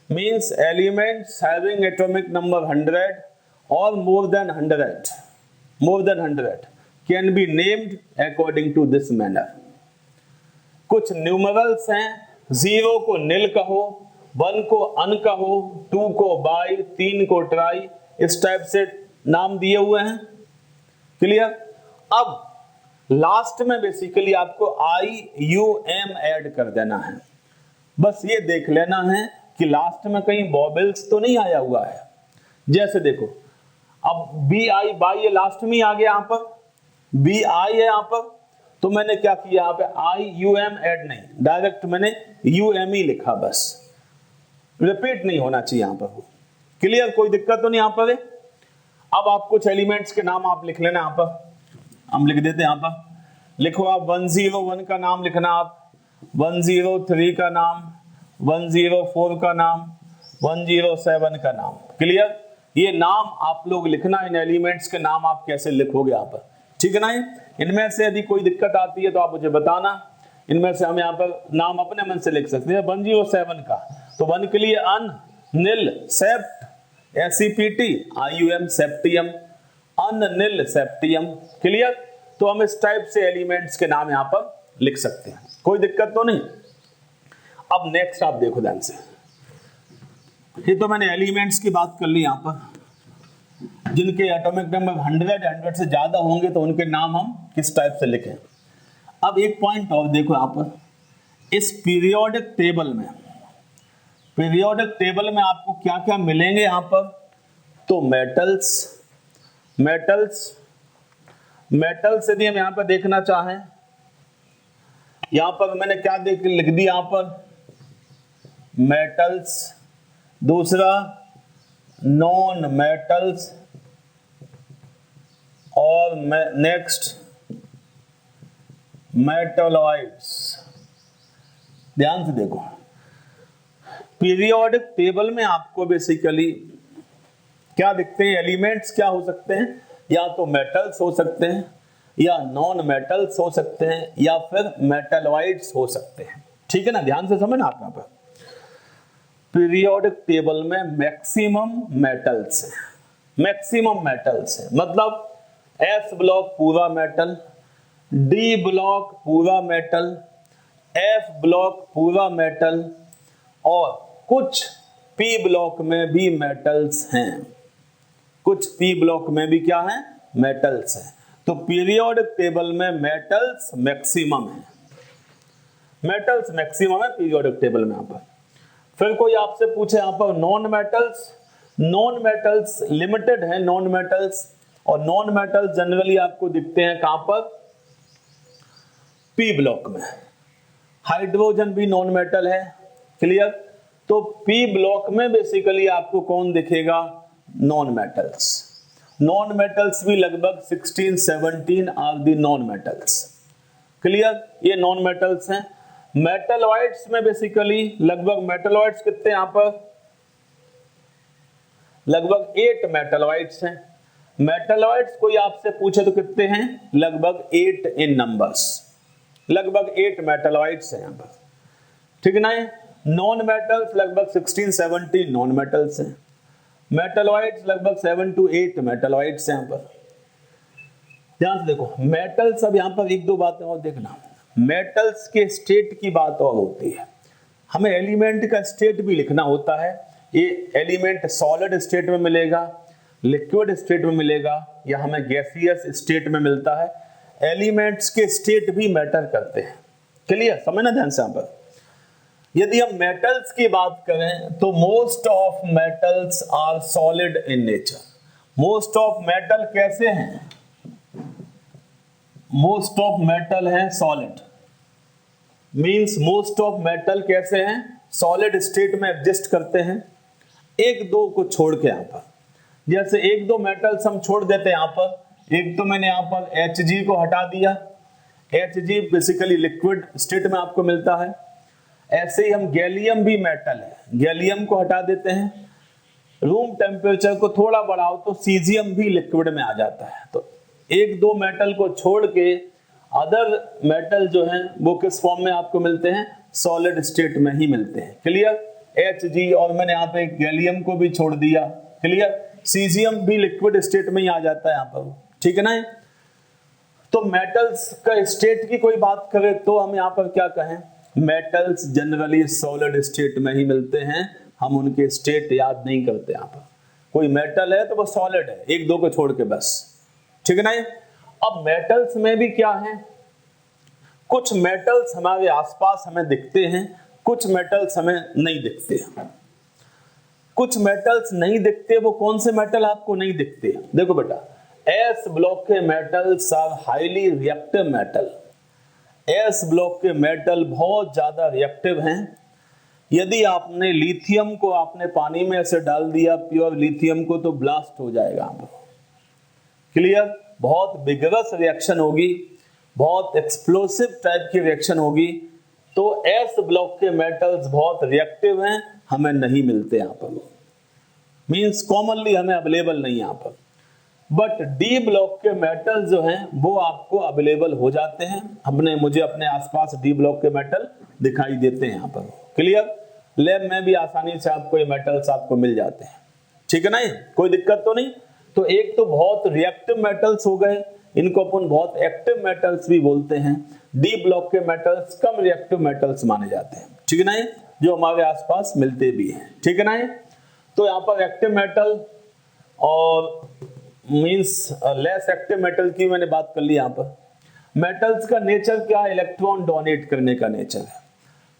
means elements having atomic number 100 और more than 100 can be named according to this manner. कुछ न्यूमरल्स हैं, 0 को निल कहो, 1 को अन कहो, 2 को बाई, 3 को ट्राई, इस टाइप से नाम दिए हुए हैं। क्लियर। अब लास्ट में बेसिकली आपको IUM ऐड कर देना है, बस ये देख लेना है कि लास्ट में कहीं वॉवेल्स तो नहीं आया हुआ है। जैसे देखो, अब BI बाई ये लास्ट में ही आ गया, यहाँ पर BI है यहाँ पर, तो मैंने क्या किया यहाँ पे IUM ऐड नहीं, डायरेक्ट मैंने UM ही लिखा, बस रिपीट नहीं होना चाहिए यहाँ पर। क्लियर, कोई दिक्कत तो नहीं यहाँ पर है। अब आप कुछ एलिमेंट्स के नाम आप लिख लेना, यहाँ पर हम लिख देते हैं, यहाँ पर लिखो आप 101 का नाम लिखना, आप 103 का नाम, 104 का नाम, 107 का नाम। क्लियर, ये नाम आप लोग लिखना, इन एलिमेंट्स के नाम आप कैसे लिखोगे यहाँ पर, ठीक है ना। इनमें से यदि कोई दिक्कत आती है तो आप मुझे बताना, इनमें से हम यहाँ पर नाम अपने मन से लिख सकते हैं। 107 का तो 1 के लिए अन, निल, सेप्ट, SEPT, IUM सेप्टियम, अननिल सेप्टियम। क्लियर, तो हम इस टाइप से एलिमेंट्स के नाम यहाँ पर लिख सकते हैं, कोई दिक्कत तो नहीं। अब नेक्स्ट आप देखो ध्यान से, ये तो मैंने एलिमेंट्स की बात कर ली यहाँ पर, जिनके एटॉमिक नंबर 100 से ज्यादा होंगे तो उनके नाम हम किस टाइप से लिखें। अब एक पॉइंट और देखो यहाँ पर, इस पीरियोडिक टेबल में आपको क्या क्या मिलेंगे यहाँ पर, तो मेटल्स यदि हम यहाँ पर देखना चाहें, यहाँ पर मैंने क्या लिख दिया यहाँ पर, मेटल्स, दूसरा नॉन मेटल्स, और नेक्स्ट मेटलॉइड्स। ध्यान से देखो, पीरियोडिक टेबल में आपको बेसिकली क्या दिखते हैं, एलिमेंट्स क्या हो सकते हैं, या तो मेटल्स हो सकते हैं, या नॉन मेटल्स हो सकते हैं, या फिर मेटलॉइड्स हो सकते हैं, ठीक है ना। ध्यान से समझना आप यहाँ पर, पीरियोडिक टेबल में मैक्सिमम मेटल्स है, मतलब S ब्लॉक पूरा मेटल, D ब्लॉक पूरा मेटल, F ब्लॉक पूरा मेटल, और कुछ P ब्लॉक में भी मेटल्स हैं, कुछ P ब्लॉक में भी क्या है, मेटल्स हैं। तो पीरियोडिक टेबल में मेटल्स मैक्सिमम है, पीरियोडिक टेबल में। यहाँ पर फिर कोई आपसे पूछे यहाँ पर नॉन मेटल्स लिमिटेड है, नॉन मेटल्स, और नॉन मेटल्स जनरली आपको दिखते हैं कहां पर, P ब्लॉक में। हाइड्रोजन भी नॉन मेटल है। क्लियर, तो P ब्लॉक में बेसिकली आपको कौन दिखेगा, नॉन मेटल्स भी लगभग 16-17 are the non metals. Clear, ये नॉन मेटल्स हैं। मेटलॉइड्स में बेसिकली लगभग मेटलॉइड्स कितने यहां पर, लगभग 8 मेटलॉइड्स हैं। मेटलॉइड्स कोई आपसे पूछे तो कितने हैं, लगभग 8 इन नंबर्स, लगभग 8 मेटलॉइड्स हैं यहाँ पर। ठीक है ना। नॉन मेटल्स लगभग 16-17 नॉन मेटल्स हैं, मेटलॉइड्स लगभग 7 to 8 मेटलॉइड्स हैं यहाँ पर। ध्यान से देखो मेटल्स, अब यहाँ पर एक दो बातें और देखना, मेटल्स के स्टेट की बात और होती है, हमें एलिमेंट का स्टेट भी लिखना होता है। ये एलिमेंट सॉलिड स्टेट में मिलेगा, लिक्विड स्टेट में मिलेगा, या हमें गैसियस स्टेट में मिलता है। एलिमेंट्स के स्टेट भी मैटर करते हैं, क्लियर, समझना ध्यान से। यहाँ पर यदि हम मेटल्स की बात करें तो most of metals are solid in nature. Most of metal कैसे हैं? मोस्ट ऑफ मेटल है solid, means most of metal कैसे हैं? सॉलिड स्टेट में एग्जिस्ट करते हैं, एक दो को छोड़ के। यहाँ पर जैसे एक दो मेटल्स हम छोड़ देते हैं, यहाँ पर एक तो मैंने यहाँ पर Hg को हटा दिया, Hg बेसिकली लिक्विड स्टेट में आपको मिलता है। ऐसे ही हम गैलियम भी मेटल है, गैलियम को हटा देते हैं, रूम टेम्परेचर को थोड़ा बढ़ाओ तो सीजियम भी लिक्विड में आ जाता है। तो एक दो मेटल को छोड़ के अदर मेटल जो हैं वो किस फॉर्म में आपको मिलते हैं? सॉलिड स्टेट में ही मिलते हैं, क्लियर। Hg और मैंने यहाँ पे गैलियम को भी छोड़ दिया, क्लियर। सीजियम भी लिक्विड स्टेट में ही आ जाता है यहाँ पर, ठीक है ना। तो मेटल्स का स्टेट की कोई बात करें तो हम यहाँ पर क्या कहें? मेटल्स जनरली सॉलिड स्टेट में ही मिलते हैं, हम उनके स्टेट याद नहीं करते। यहाँ पर कोई मेटल है तो वो सॉलिड है, एक दो को छोड़ के बस, ठीक है ना। अब मेटल्स में भी क्या है, कुछ मेटल्स हमारे आसपास हमें दिखते हैं, कुछ मेटल्स हमें नहीं दिखते। कुछ मेटल्स नहीं दिखते, वो कौन से मेटल आपको नहीं दिखते? देखो बेटा, एस ब्लॉक के metals are highly reactive metal. S block के मेटल बहुत ज्यादा रिएक्टिव हैं। यदि आपने लिथियम को आपने पानी में ऐसे डाल दिया, प्योर लिथियम को, तो ब्लास्ट हो जाएगा आपको, क्लियर। बहुत विगरस रिएक्शन होगी, बहुत एक्सप्लोसिव टाइप की रिएक्शन होगी। तो एस ब्लॉक के मेटल्स बहुत रिएक्टिव हैं, हमें नहीं मिलते यहाँ पर, मींस कॉमनली हमें अवेलेबल नहीं यहाँ पर। बट डी ब्लॉक के मेटल जो हैं वो आपको अवेलेबल हो जाते हैं। मुझे अपने आसपास डी ब्लॉक के मेटल दिखाई देते हैं यहाँ पर, क्लियर। लैब में भी आसानी से आपको ये मेटल्स आपको मिल जाते हैं, ठीक है ना, कोई दिक्कत तो नहीं। तो एक तो बहुत रिएक्टिव मेटल्स हो गए, इनको अपन बहुत एक्टिव मेटल्स भी बोलते हैं। डी ब्लॉक के मेटल्स कम रिएक्टिव मेटल्स माने जाते हैं, ठीक है ना, जो हमारे आसपास मिलते भी हैं, ठीक है ना। तो यहाँ पर एक्टिव मेटल और मींस लेस एक्टिव मेटल की मैंने बात कर ली। यहाँ पर मेटल्स का नेचर क्या है? इलेक्ट्रॉन डोनेट करने का नेचर है।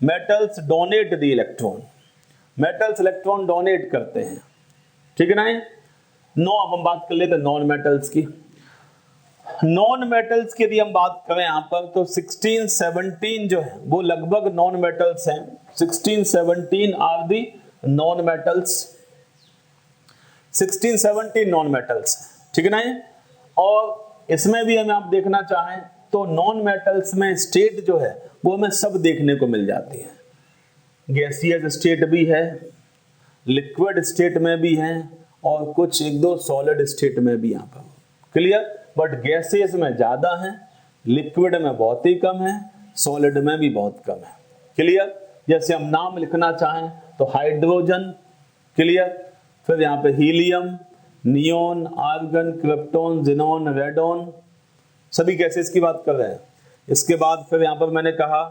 Metals donate the electron, metals electron donate करते हैं, ठीक है ना। अब हम बात कर लेते हैं नॉन मेटल्स की। नॉन मेटल्स की यदि हम बात करें यहाँ पर तो 16-17 जो है वो लगभग नॉन मेटल्स हैं। 16-17 are the non metals, 16-17 non metals हैं, ठीक है ना। और इसमें भी हमें आप देखना चाहें तो नॉन मेटल्स में स्टेट जो है वो हमें सब देखने को मिल जाती है। गैसियस स्टेट भी है, लिक्विड स्टेट में भी है, और कुछ एक दो सॉलिड स्टेट में भी यहाँ पर, क्लियर। बट गैसियस में ज्यादा है, लिक्विड में बहुत ही कम है, सॉलिड में भी बहुत कम है, क्लियर। जैसे हम नाम लिखना चाहें तो हाइड्रोजन, क्लियर। फिर यहाँ पे helium, neon, argon, krypton, xenon, radon, सभी गैसेस की बात कर रहे हैं। इसके बाद फिर यहाँ पर मैंने कहा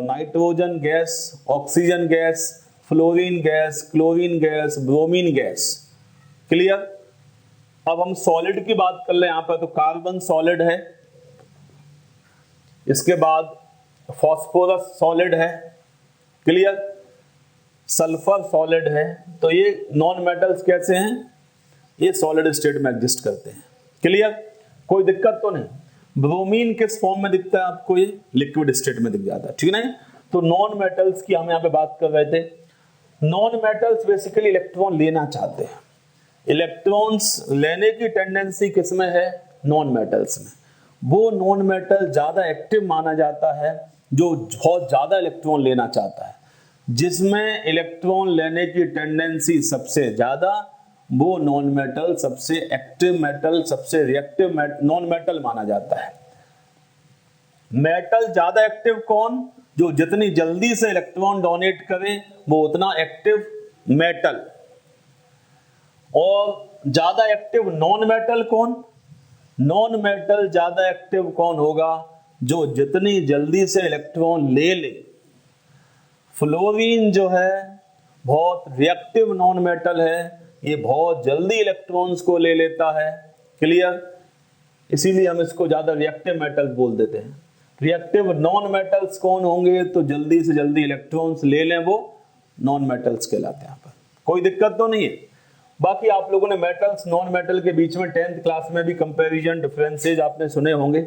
nitrogen gas, oxygen gas, fluorine gas, chlorine gas, bromine gas, clear. अब हम सॉलिड की बात कर ले यहाँ पर तो कार्बन सॉलिड है, इसके बाद फास्फोरस सॉलिड है, क्लियर, सल्फर सॉलिड है। तो ये नॉन मेटल्स कैसे हैं? ये सॉलिड स्टेट में एग्जिस्ट करते हैं, क्लियर, कोई दिक्कत तो नहीं। ब्रोमीन किस फॉर्म में दिखता है आपको? ये लिक्विड स्टेट में दिख जाता है, ठीक है ना। तो नॉन मेटल्स की हम यहाँ पे बात कर रहे थे। नॉन मेटल्स बेसिकली इलेक्ट्रॉन लेना चाहते हैं, इलेक्ट्रॉन्स लेने की टेंडेंसी किसमें है? नॉन मेटल्स में। वो नॉन मेटल ज्यादा एक्टिव माना जाता है जो बहुत ज्यादा इलेक्ट्रॉन लेना चाहता है। जिसमें इलेक्ट्रॉन लेने की टेंडेंसी सबसे ज्यादा, वो नॉन मेटल सबसे एक्टिव मेटल, सबसे रिएक्टिव नॉन मेटल माना जाता है। मेटल ज्यादा एक्टिव कौन? जो जितनी जल्दी से इलेक्ट्रॉन डोनेट करे वो उतना एक्टिव मेटल। और ज्यादा एक्टिव नॉन मेटल कौन? नॉन मेटल ज्यादा एक्टिव कौन होगा? जो जितनी जल्दी से इलेक्ट्रॉन ले ले। फ्लोरीन जो है बहुत रिएक्टिव नॉन मेटल है, ये बहुत जल्दी इलेक्ट्रॉन्स को ले लेता है। क्लियर? इसीलिए हम इसको ज्यादा रिएक्टिव मेटल बोल देते हैं। रिएक्टिव नॉन मेटल्स कौन होंगे? तो जल्दी से जल्दी इलेक्ट्रॉन्स ले लें, वो नॉन मेटल्स कहलाते हैं। यहाँ पर कोई दिक्कत तो नहीं है। बाकी आप लोगों ने मेटल्स नॉन मेटल के बीच में 10th क्लास में भी कंपैरिजन डिफरेंसेस आपने सुने होंगे।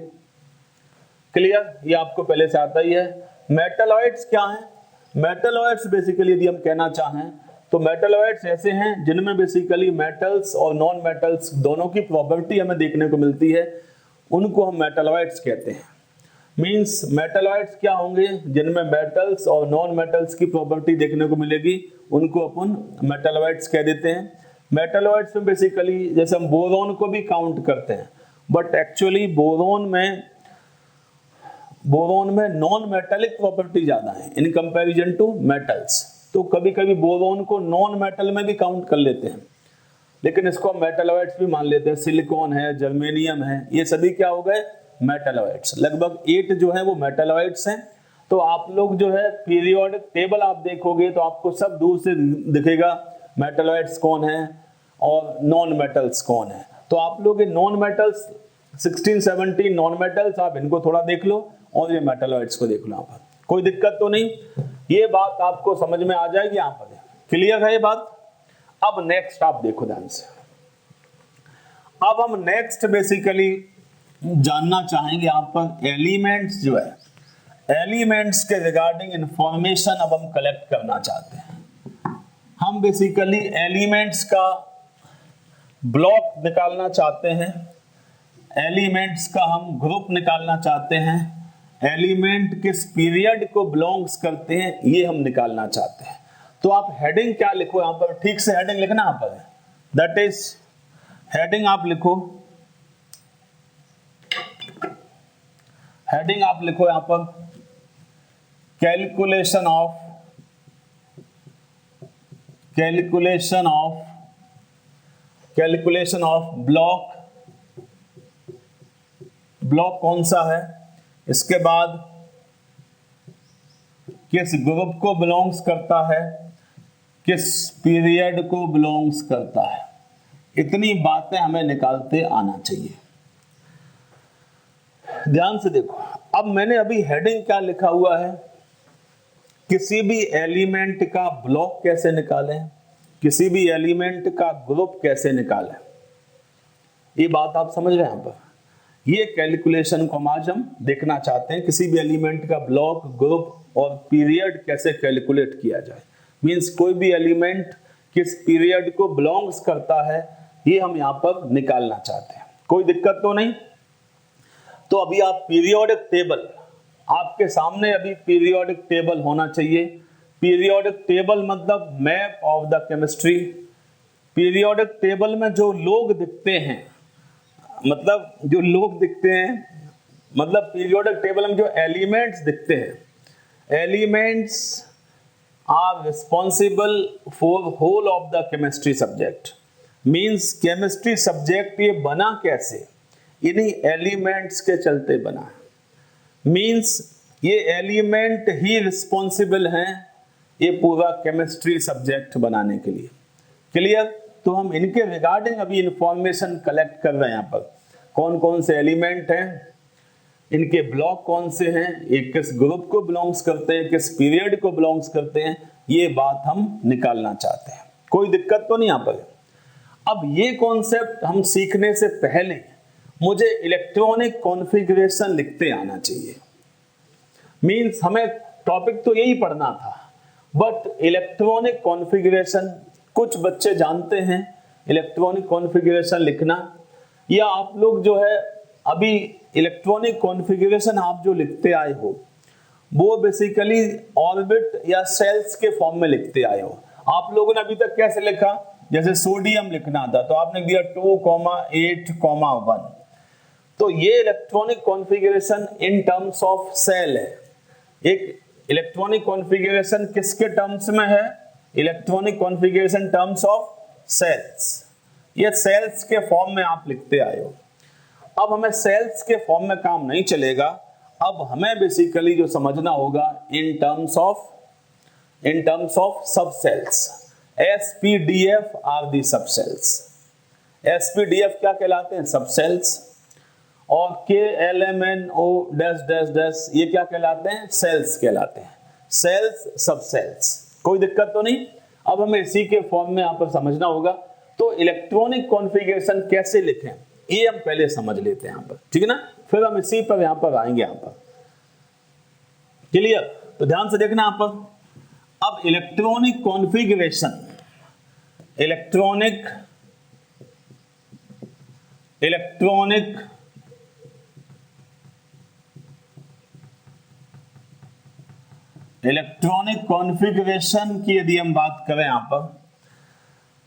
क्लियर? ये आपको पहले से आता ही है। मेटलॉइड्स क्या हैं? मेटलॉइड्स बेसिकली यदि हम कहना चाहें तो मेटलॉइड्स ऐसे हैं जिनमें बेसिकली मेटल्स और नॉन मेटल्स दोनों की प्रॉपर्टी हमें देखने को मिलती है, उनको हम मेटलॉइड्स कहते हैं। मींस मेटलॉइड्स क्या होंगे? जिनमें मेटल्स और नॉन मेटल्स की प्रॉपर्टी देखने को मिलेगी, उनको अपन मेटलॉइड्स कह देते हैं। मेटलॉइड्स में बेसिकली जैसे हम बोरोन को भी काउंट करते हैं, बट एक्चुअली बोरोन में नॉन मेटेलिक प्रॉपर्टी ज्यादा है इन कंपैरिजन टू मेटल्स। तो कभी कभी बोरोन को नॉन मेटल में भी काउंट कर लेते हैं, लेकिन इसको हम मेटलॉइड्स भी मान लेते हैं। सिलिकॉन है, जर्मेनियम है, ये सभी क्या हो गए? मेटलॉइड्स। लगभग 8 जो है वो मेटलॉइड्स हैं। तो आप लोग जो है पीरियोडिक टेबल आप देखोगे तो आपको सब दूर से दिखेगा मेटलॉइड्स कौन है और नॉन मेटल्स कौन है। तो आप लोग नॉन मेटल्स 16-17 नॉन मेटल्स आप इनको थोड़ा देख लो और ये मेटलॉइड्स को देख लो। यहाँ पर कोई दिक्कत तो नहीं, ये बात आपको समझ में आ जाएगी। यहाँ पर क्लियर है ये बात? अब नेक्स्ट आप देखो ध्यान से। अब हम नेक्स्ट बेसिकली जानना चाहेंगे यहाँ पर एलिमेंट्स जो है, एलिमेंट्स के रिगार्डिंग इंफॉर्मेशन अब हम कलेक्ट करना चाहते हैं। हम बेसिकली एलिमेंट्स का ब्लॉक निकालना चाहते हैं, एलिमेंट्स का हम ग्रुप निकालना चाहते हैं, एलिमेंट किस पीरियड को बिलोंग्स करते हैं ये हम निकालना चाहते हैं। तो आप हेडिंग क्या लिखो यहाँ पर? ठीक से हेडिंग लिखना यहाँ पर, दैट इज हेडिंग आप लिखो, हेडिंग आप लिखो यहाँ पर कैलकुलेशन ऑफ ब्लॉक। ब्लॉक कौन सा है, इसके बाद किस ग्रुप को बिलोंग्स करता है, किस पीरियड को बिलोंग्स करता है, इतनी बातें हमें निकालते आना चाहिए। ध्यान से देखो, अब मैंने अभी हेडिंग क्या लिखा हुआ है, किसी भी एलिमेंट का ब्लॉक कैसे निकालें, किसी भी एलिमेंट का ग्रुप कैसे निकालें, ये बात आप समझ रहे हैं। यहाँ पर ये कैलकुलेशन को आज हम देखना चाहते हैं, किसी भी एलिमेंट का ब्लॉक, ग्रुप और पीरियड कैसे कैलकुलेट किया जाए। मींस कोई भी एलिमेंट किस पीरियड को बिलोंग्स करता है ये हम यहाँ पर निकालना चाहते हैं। कोई दिक्कत तो नहीं? तो अभी आप पीरियोडिक टेबल, आपके सामने अभी पीरियोडिक टेबल होना चाहिए। पीरियोडिक टेबल मतलब map of the chemistry. Periodic table में जो लोग दिखते हैं, मतलब जो लोग दिखते हैं, मतलब पीरियोडिक टेबल में जो एलिमेंट्स दिखते हैं, elements are responsible for whole of the chemistry subject. Means chemistry subject ये बना कैसे, इन्हीं एलिमेंट्स के चलते बना है। मींस ये एलिमेंट ही रिस्पॉन्सिबल हैं ये पूरा केमिस्ट्री सब्जेक्ट बनाने के लिए। क्लियर? तो हम इनके रिगार्डिंग अभी इंफॉर्मेशन कलेक्ट कर रहे हैं। यहाँ पर कौन कौन से एलिमेंट हैं, इनके ब्लॉक कौन से हैं, ये किस ग्रुप को बिलोंग्स करते हैं, किस पीरियड को बिलोंग्स करते हैं, ये बात हम निकालना चाहते हैं। कोई दिक्कत तो नहीं यहाँ पर? अब ये कॉन्सेप्ट हम सीखने से पहले मुझे इलेक्ट्रॉनिक कॉन्फ़िगरेशन लिखते आना चाहिए। मींस हमें टॉपिक तो यही पढ़ना था, बट इलेक्ट्रॉनिक कॉन्फ़िगरेशन कुछ बच्चे जानते हैं इलेक्ट्रॉनिक कॉन्फ़िगरेशन लिखना, या आप लोग जो है अभी इलेक्ट्रॉनिक कॉन्फ़िगरेशन आप जो लिखते आए हो वो बेसिकली ऑर्बिट या सेल्स के फॉर्म में लिखते आए हो। आप लोगों ने अभी तक कैसे लिखा, जैसे सोडियम लिखना था तो आपने दिया 2,8,1। तो ये electronic configuration in terms of shell है। एक इलेक्ट्रॉनिक कॉन्फ़िगरेशन किसके टर्म्स में है? Electronic configuration terms of shells. ये सेल्स के फॉर्म में आप लिखते आए हो। अब हमें सेल्स के फॉर्म में काम नहीं चलेगा, अब हमें बेसिकली जो समझना होगा इन टर्म्स ऑफ सब सेल्स। SPDF आर दी सब सेल्स। SPDF क्या कहलाते हैं? सब सेल्स। और KLMNO डैश डैश डैश ये क्या कहलाते हैं? सेल्स कहलाते हैं। सेल्स, सब सेल्स, कोई दिक्कत तो नहीं। अब हमें इसी के फॉर्म में यहां पर समझना होगा। तो इलेक्ट्रॉनिक कॉन्फ़िगरेशन कैसे लिखें ये हम पहले समझ लेते हैं यहां पर, ठीक है ना, फिर हम इसी पर यहां पर आएंगे यहां पर। क्लियर? तो ध्यान से देखना यहां पर। अब इलेक्ट्रॉनिक कॉन्फ़िगरेशन, इलेक्ट्रॉनिक कॉन्फ़िगरेशन की यदि हम बात करें यहां पर,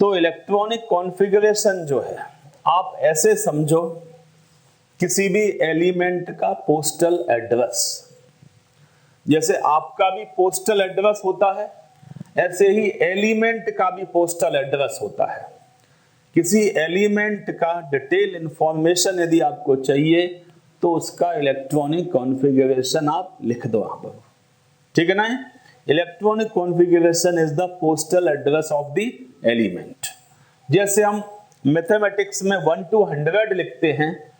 तो इलेक्ट्रॉनिक कॉन्फ़िगरेशन जो है आप ऐसे समझो किसी भी एलिमेंट का पोस्टल एड्रेस। जैसे आपका भी पोस्टल एड्रेस होता है, ऐसे ही एलिमेंट का भी पोस्टल एड्रेस होता है। किसी एलिमेंट का डिटेल इंफॉर्मेशन यदि आपको चाहिए तो उसका इलेक्ट्रॉनिक कॉन्फ़िगरेशन आप लिख दो यहां पर, ठीक है ना। Electronic configuration is the postal address of the element. जैसे हम मैथमेटिक्स में 1 to 100 लिखते हैं,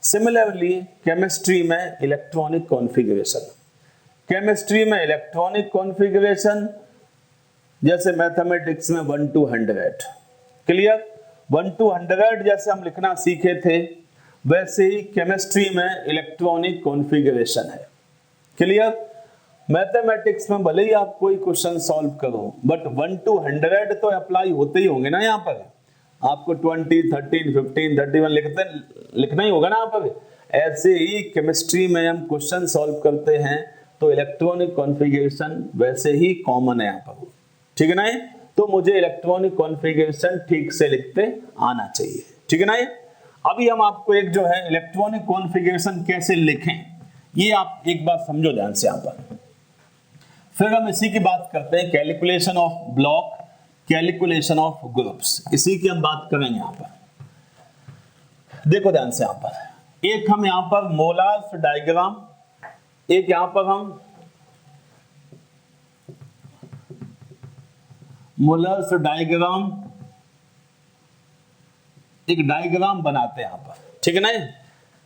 सिमिलरली केमिस्ट्री में इलेक्ट्रॉनिक कॉन्फ़िगरेशन, केमिस्ट्री में इलेक्ट्रॉनिक कॉन्फ़िगरेशन, जैसे मैथमेटिक्स में 1 to 100। क्लियर? 1 to 100 जैसे हम लिखना सीखे थे, वैसे ही केमिस्ट्री में इलेक्ट्रॉनिक कॉन्फ़िगरेशन है। क्लियर? मैथमेटिक्स में भले ही आप कोई क्वेश्चन सॉल्व करो, बट 1 to 100 तो अप्लाई होते ही होंगे ना। यहाँ पर आपको 20, 13, 15, 31 लिखना ही होगा ना यहाँ पर। ऐसे ही केमिस्ट्री में हम क्वेश्चन सॉल्व करते हैं तो इलेक्ट्रॉनिक कॉन्फ़िगरेशन वैसे ही कॉमन है यहाँ पर, ठीक है ना। तो मुझे इलेक्ट्रॉनिक कॉन्फ़िगरेशन ठीक से लिखते आना चाहिए, ठीक है ना। अभी हम आपको एक जो है इलेक्ट्रॉनिक कॉन्फ़िगरेशन कैसे लिखें ये आप एक बार समझो ध्यान से यहाँ पर। फिर हम इसी की बात करते हैं, calculation of block, calculation of groups, इसी की हम बात करेंगे यहाँ पर। देखो ध्यान से यहाँ पर, एक हम यहाँ पर मोलार्स डायग्राम, एक यहाँ पर हम मोलर्स डायग्राम, एक डायग्राम बनाते हैं यहाँ पर, ठीक है ना।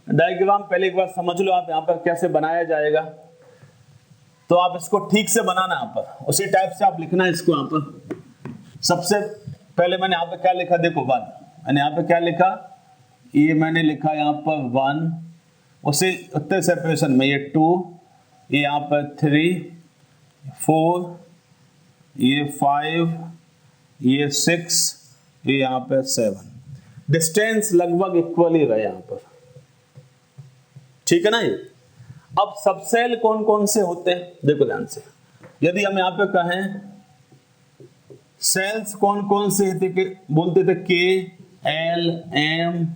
डायग्राम पहले एक बार समझ लो आप यहाँ पर कैसे बनाया जाएगा, तो आप इसको ठीक से बनाना यहाँ पर, उसी टाइप से आप लिखना है इसको यहाँ पर। सबसे पहले मैंने यहाँ पे क्या लिखा, देखो 1, मैंने यहाँ पे क्या लिखा, ये मैंने लिखा यहाँ पर 1, उसे उतने सेपरेशन में ये 2, ये यहाँ पर 3, 4, ये 5, ये 6, ये यहाँ पे 7। डिस्टेंस लगभग इक्वल ही रहे यहाँ पर, ठीक है ना। ये अब सब सेल कौन कौन से होते हैं देखो ध्यान से। यदि हम यहाँ पे कहें सेल्स कौन कौन से थे, बोलते थे K, L, M,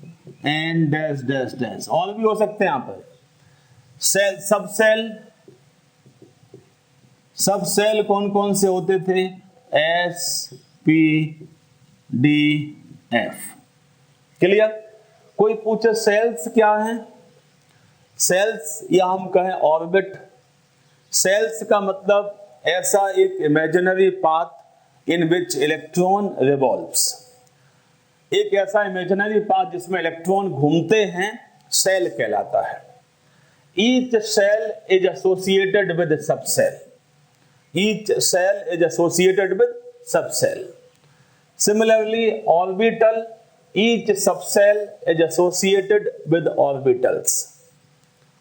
N dash dash dash, और भी हो सकते हैं यहाँ पर। सेल, सब सेल कौन कौन से होते थे, S, P, D, F। Clear? कोई पूछे सेल्स क्या है, सेल्स या हम कहें ऑर्बिट। सेल्स का मतलब ऐसा एक imaginary path in which electron revolves, एक ऐसा इमेजिनरी पाथ जिसमें इलेक्ट्रॉन घूमते हैं, सेल कहलाता है। Each shell is associated with subshell, each shell is associated with subshell. Similarly orbital, each subshell is associated with orbitals.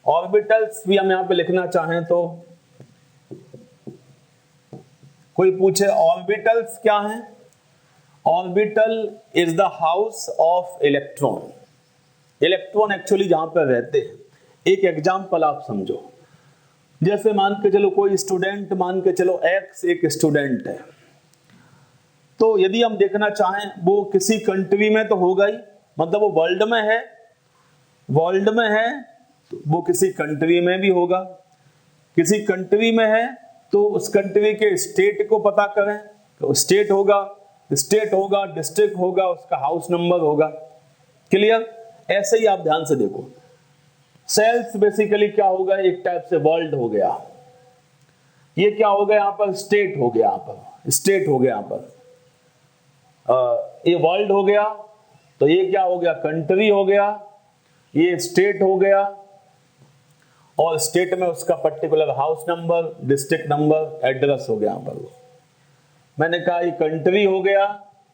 Orbitals भी हम यहां पे लिखना चाहें तो, कोई पूछे ऑर्बिटल्स क्या हैं, orbital is the house of electron. Electron actually जहां पर रहते हैं, एक एग्जांपल आप समझो, जैसे मान के चलो कोई स्टूडेंट, मान के चलो X एक स्टूडेंट है, तो यदि हम देखना चाहें वो किसी कंट्री में तो होगा ही, मतलब वो वर्ल्ड में है, वो किसी कंट्री में भी होगा, किसी कंट्री में है तो उस कंट्री के स्टेट को पता करें, तो स्टेट होगा, डिस्ट्रिक्ट होगा, उसका हाउस नंबर होगा। क्लियर? ऐसे ही आप ध्यान से देखो, सेल्स बेसिकली क्या होगा, एक टाइप से वर्ल्ड हो गया, ये क्या हो गया यहाँ पर, स्टेट हो गया, यहाँ पर स्टेट हो गया, यहाँ पर ये वर्ल्ड हो गया, तो ये क्या हो गया, कंट्री हो गया, ये स्टेट हो गया, और स्टेट में उसका particular house number, district number, address हो गया यहाँ पर। मैंने कहा ये कंट्री हो गया,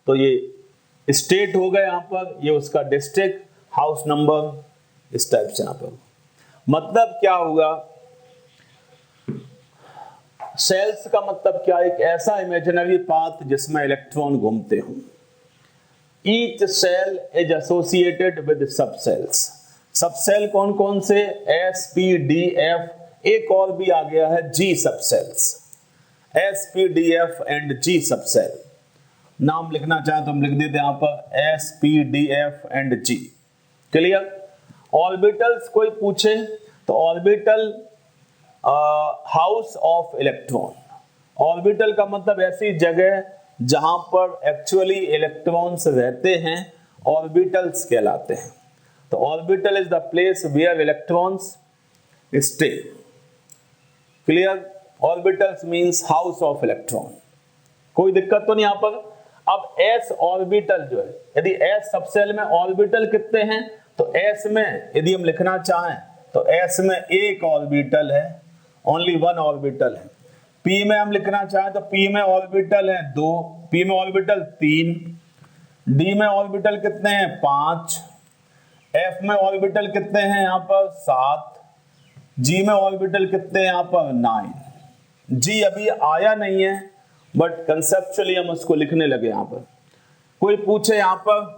तो ये स्टेट हो गया यहाँ पर, ये उसका डिस्ट्रिक्ट, हाउस नंबर, इस टाइप से यहाँ पर। मतलब क्या होगा, सेल्स का मतलब क्या, एक ऐसा इमेजिनरी पाथ जिसमें इलेक्ट्रॉन घूमते हों। Each shell is associated with sub shells. Sub shell कौन कौन से, एस पी डी एफ, एक और भी आ गया है G subshells, S P D F and G subshell. नाम लिखना चाहे तो हम लिख देते हैं यहाँ पर S P D F and G. Clear? Orbitals कोई पूछे तो orbital house of electron. Orbital का मतलब ऐसी जगह जहां पर एक्चुअली इलेक्ट्रॉन्स रहते हैं, ऑर्बिटल्स कहलाते हैं। तो orbital is the place where electrons stay. Clear? Orbitals means house of electron. कोई दिक्कत तो नहीं यहां पर। अब एस ऑर्बिटल जो है, यदि एस सबसेल में ऑर्बिटल कितने हैं, तो एस में यदि हम लिखना चाहें तो एस में एक ऑर्बिटल है, ओनली वन ऑर्बिटल है। पी में हम लिखना चाहें तो पी में ऑर्बिटल है 2, पी में ऑर्बिटल 3, डी में ऑर्बिटल कितने हैं 5, एफ में ऑर्बिटल कितने हैं यहाँ पर 7, जी में ऑर्बिटल कितने हैं यहाँ पर 9। जी अभी आया नहीं है, बट कंसेप्चुअली हम उसको लिखने लगे यहाँ पर। कोई पूछे यहाँ पर,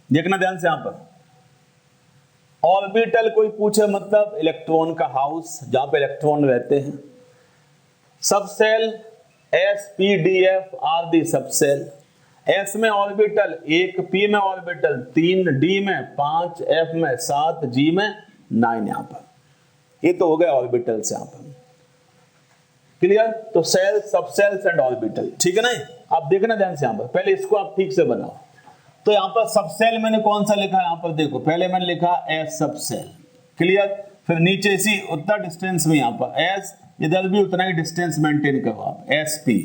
देखना ध्यान से, यहाँ पर ऑर्बिटल कोई पूछे मतलब इलेक्ट्रॉन का हाउस जहां पे इलेक्ट्रॉन रहते हैं। Sub shell S P D F are the sub shell. S में ऑर्बिटल 1, पी में ऑर्बिटल 3, डी में 5, एफ में 7, जी में 9। यहां पर ये तो हो गया ऑर्बिटल से यहां पर। क्लियर? तो सेल, सब सेल्स एंड ऑर्बिटल, ठीक है ना? आप देखना ध्यान से, यहां पर पहले इसको आप ठीक से बनाओ। तो यहां पर सब सेल मैंने कौन सा लिखा है, यहां पर देखो, पहले मैंने लिखा एस सब सेल। क्लियर? फिर नीचे इसी उतना डिस्टेंस में यहां पर एस, इधर भी उतना ही डिस्टेंस मेंटेन करो आप, एस पी।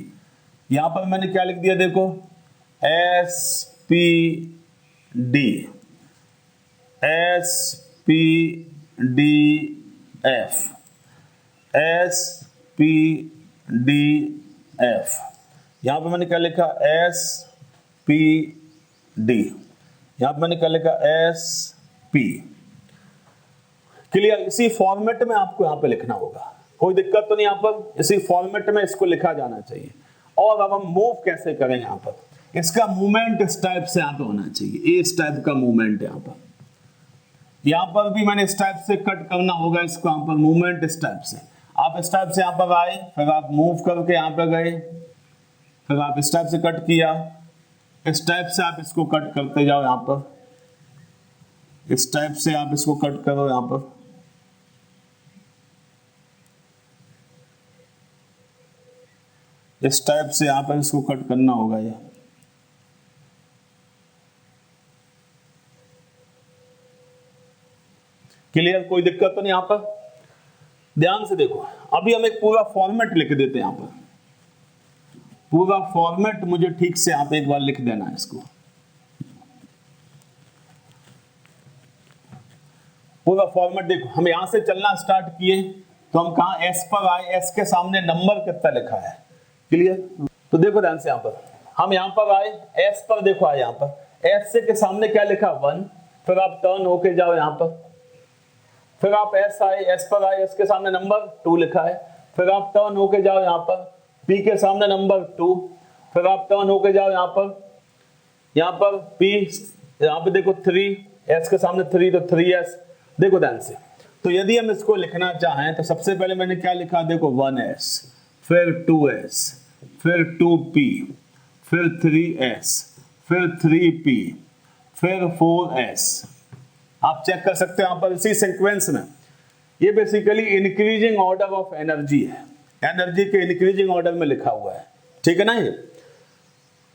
यहां पर मैंने क्या लिख दिया, देखो S P D, S P D F, S P D F. यहां पर मैंने क्या लिखा, एस पी डी, यहां पर मैंने क्या लिखा, एस पी। क्लियर? इसी फॉर्मेट में आपको यहां पे लिखना होगा, कोई दिक्कत तो नहीं। यहां पर इसी फॉर्मेट में इसको लिखा जाना चाहिए। और अब हम मूव कैसे करें, यहां पर इसका मूवमेंट इस टाइप से यहां पे होना चाहिए, इस टाइप का मूवमेंट यहां पर भी मैंने इस टाइप से कट करना होगा इसको, यहां पर मूवमेंट इस टाइप से। आप इस टाइप से यहां पर आए, फिर आप मूव करके यहां पर गए, फिर आप इस टाइप से कट किया, इस टाइप से आप इसको कट करते जाओ, यहां पर इस टाइप से आप इसको कट करो, यहां पर इस टाइप से यहां पर इसको कट करना होगा। ये क्लियर? कोई दिक्कत तो नहीं यहां पर। ध्यान से देखो, अभी हम एक पूरा फॉर्मेट लिख देते हैं यहां पर। पूरा फॉर्मेट मुझे ठीक से यहां पे एक बार लिख देना है इसको। पूरा फॉर्मेट देखो, हम यहां से चलना स्टार्ट किए तो हम कहां एस पर आए, एस के सामने नंबर कितना लिखा है। क्लियर? तो देखो ध्यान से, यहां पर हम यहां पर आए, एस पर देखो आए, यहां पर एस से के सामने क्या लिखा 1, फिर आप टर्न होके जाओ यहां पर, फिर आप एस आए, एस पर आए, एस के सामने नंबर 2 लिखा है, फिर आप टर्न होके जाओ यहां पर, पी के सामने नंबर 2, फिर आप टर्न होके जाओ यहां पर पी, यहां पे देखो 3, एस के सामने 3 तो 3s। देखो ध्यान से, तो यदि हम इसको लिखना चाहें तो सबसे पहले मैंने क्या लिखा, देखो 1s, फिर 2s, फिर 2p, फिर 3s, फिर 3p, फिर 4s। आप चेक कर सकते हो यहां पर इसी सीक्वेंस में। ये basically increasing order of energy है। एनर्जी के इंक्रीजिंग ऑर्डर में लिखा हुआ है, ठीक है ना। ये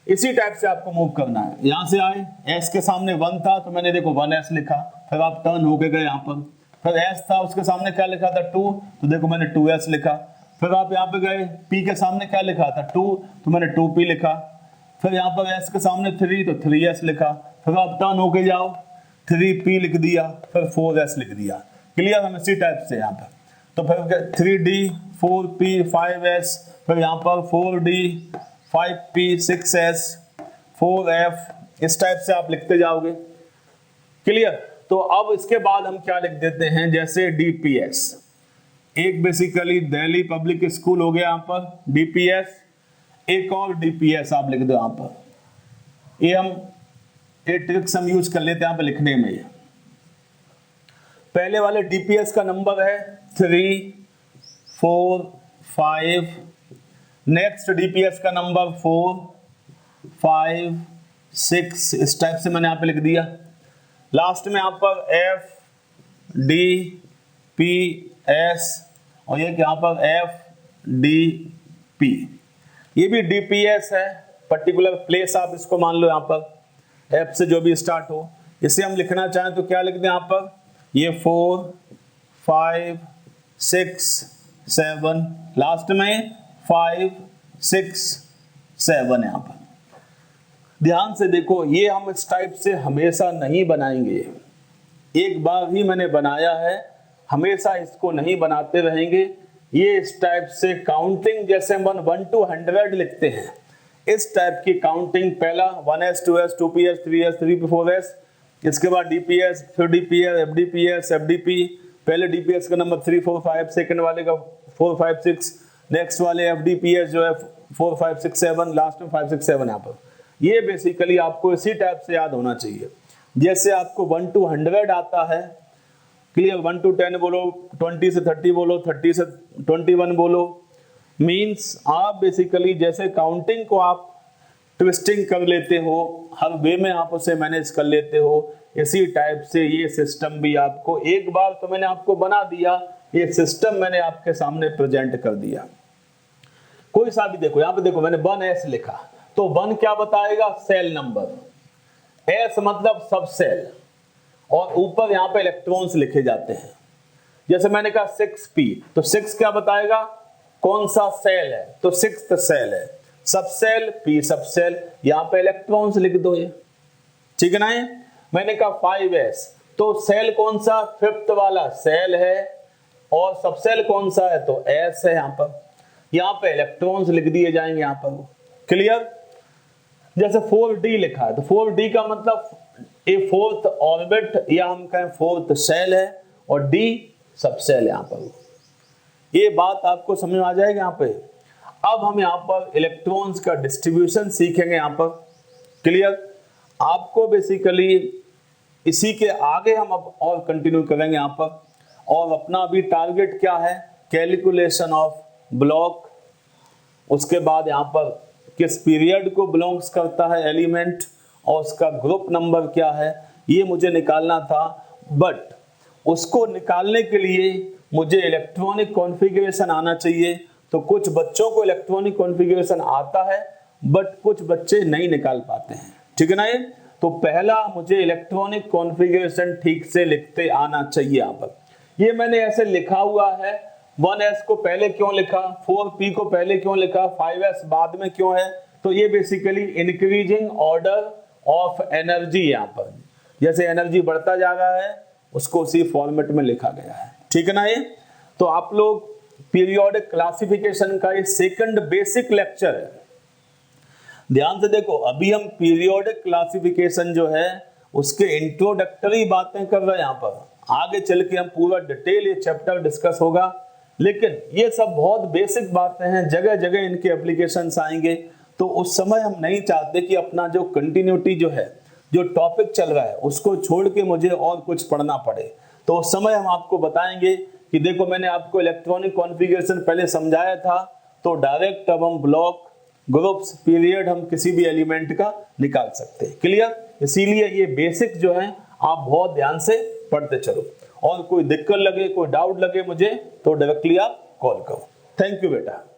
इसी टाइप से आपको मूव करना है। यहां से आए, एस के सामने 1 था तो मैंने देखो 1s लिखा, फिर आप टर्न होके गए यहाँ पर, फिर एस था उसके सामने क्या लिखा था 2, तो देखो मैंने 2s लिखा, फिर आप यहाँ पे गए, p के सामने क्या लिखा था 2, तो मैंने 2p लिखा, फिर यहाँ पर s के सामने 3 तो 3s लिखा, फिर आप टर्न होके जाओ 3p लिख दिया, फिर 4s लिख दिया। क्लियर, हम इसी टाइप से यहाँ पर, तो फिर 3d 4p 5s, फिर यहाँ पर 4d 5p 6s 4f, इस टाइप से आप लिखते जाओगे। क्लियर, तो अब इसके बाद हम क्या लिख देते हैं, जैसे DPS, एक बेसिकली दिल्ली पब्लिक स्कूल हो गया यहाँ पर DPS, एक और DPS आप लिख दो यहाँ पर। ये हम एक ट्रिक्स हम यूज कर लेते हैं यहाँ पे लिखने में। पहले वाले DPS का नंबर है 3 4 5, नेक्स्ट DPS का नंबर 4 5 6, इस टाइप से मैंने यहाँ पे लिख दिया। लास्ट में यहाँ पर F D P S और ये यहाँ पर F D P, ये भी DPS है, पर्टिकुलर प्लेस आप इसको मान लो यहाँ पर F से जो भी स्टार्ट हो। इसे हम लिखना चाहें तो क्या लिख दें यहाँ पर, ये 4 5 6 7, लास्ट में 5 6 7 यहाँ पर। ध्यान से देखो, ये हम इस टाइप से हमेशा नहीं बनाएंगे, एक बार ही मैंने बनाया है, हमेशा इसको नहीं बनाते रहेंगे। ये इस टाइप से काउंटिंग जैसे हम 1 to 100 लिखते हैं, इस टाइप की काउंटिंग, पहला 1s 2s 2ps 3s 3p 4s, इसके बाद DPS, फिर DPS FDPS FDP, पहले DPS का नंबर 3 4 5, सेकंड वाले का 4 5 6, नेक्स्ट वाले FDPS जो है 4 5 6 7, लास्ट में 5 6 7 यहाँ पर। ये बेसिकली आपको इसी टाइप से याद होना चाहिए, जैसे आपको 1 to 100 आता है। क्लियर, 1 to 10 बोलो, 20 से 30 बोलो, 30 से 21 बोलो, मींस आप बेसिकली जैसे काउंटिंग को आप ट्विस्टिंग कर लेते हो, हर वे में आप उसे मैनेज कर लेते हो, इसी टाइप से ये सिस्टम भी आपको, एक बार तो मैंने आपको बना दिया, ये सिस्टम मैंने आपके सामने प्रेजेंट कर दिया। कोई सा भी देखो, यहाँ पे देखो मैंने 1s लिखा, तो 1 क्या बताएगा, सेल नंबर, s मतलब सब सेल, और ऊपर यहाँ पे इलेक्ट्रॉन्स लिखे जाते हैं। जैसे मैंने कहा 6p, तो 6 क्या बताएगा, कौन सा सेल है, तो 6th सेल है, सब सेल p सब सेल, यहाँ पे इलेक्ट्रॉन्स लिख दो ये, ठीक है ना। ये मैंने कहा 5s, तो सेल कौन सा, 5th वाला सेल है, और सब सेल कौन सा है, तो s है, यहाँ पे इलेक्ट्रॉन्स लिख दिए जाएंगे यहाँ पर। क्लियर, जैसे 4d लिखा है, तो 4d का मतलब ए 4th ऑर्बिट या हम कहें 4th सेल है, और d सब सेल यहाँ पर। ये बात आपको समझ में आ जाएगी यहाँ पे। अब हम यहाँ पर इलेक्ट्रॉन्स का डिस्ट्रीब्यूशन सीखेंगे यहाँ पर। क्लियर, आपको बेसिकली इसी के आगे हम अब और कंटिन्यू करेंगे यहाँ पर, और अपना अभी टारगेट क्या है, कैलकुलेशन ऑफ ब्लॉक, उसके बाद यहाँ पर किस पीरियड को बिलोंग्स करता है एलिमेंट, और उसका ग्रुप नंबर क्या है, ये मुझे निकालना था। बट उसको निकालने के लिए मुझे इलेक्ट्रॉनिक कॉन्फ़िगरेशन आना चाहिए। तो कुछ बच्चों को इलेक्ट्रॉनिक कॉन्फ़िगरेशन आता है, बट कुछ बच्चे नहीं निकाल पाते हैं, ठीक है ना। ये तो पहला मुझे इलेक्ट्रॉनिक कॉन्फ़िगरेशन ठीक से लिखते आना चाहिए। यहाँ पर ये मैंने ऐसे लिखा हुआ है, 1s को पहले क्यों लिखा, 4p को पहले क्यों लिखा, 5s बाद में क्यों है, तो ये basically increasing order of energy, यहाँ पर जैसे एनर्जी बढ़ता जा रहा है उसको उसी फॉर्मेट में लिखा गया है, ठीक है ना। ये तो आप लोग पीरियोडिक क्लासिफिकेशन का ये सेकंड बेसिक लेक्चर है, ध्यान से देखो। अभी हम पीरियोडिक क्लासिफिकेशन जो है उसके इंट्रोडक्टरी बातें कर रहे हैं यहाँ पर, आगे चल के हम पूरा डिटेल ये चैप्टर डिस्कस होगा, लेकिन ये सब बहुत बेसिक बातें हैं, जगह जगह इनके एप्लीकेशंस आएंगे। तो उस समय हम नहीं चाहते कि अपना जो कंटिन्यूटी जो है, जो टॉपिक चल रहा है उसको छोड़ के मुझे और कुछ पढ़ना पड़े। तो उस समय हम आपको बताएंगे कि देखो मैंने आपको इलेक्ट्रॉनिक कॉन्फ़िगरेशन पहले समझाया था, तो डायरेक्ट अब हम ब्लॉक, ग्रुप्स, पीरियड हम किसी भी एलिमेंट का निकाल सकते हैं। क्लियर, इसीलिए ये बेसिक जो है आप बहुत ध्यान से पढ़ते चलो, और कोई दिक्कत लगे, कोई डाउट लगे मुझे, तो डायरेक्टली आप कॉल करो। थैंक यू बेटा।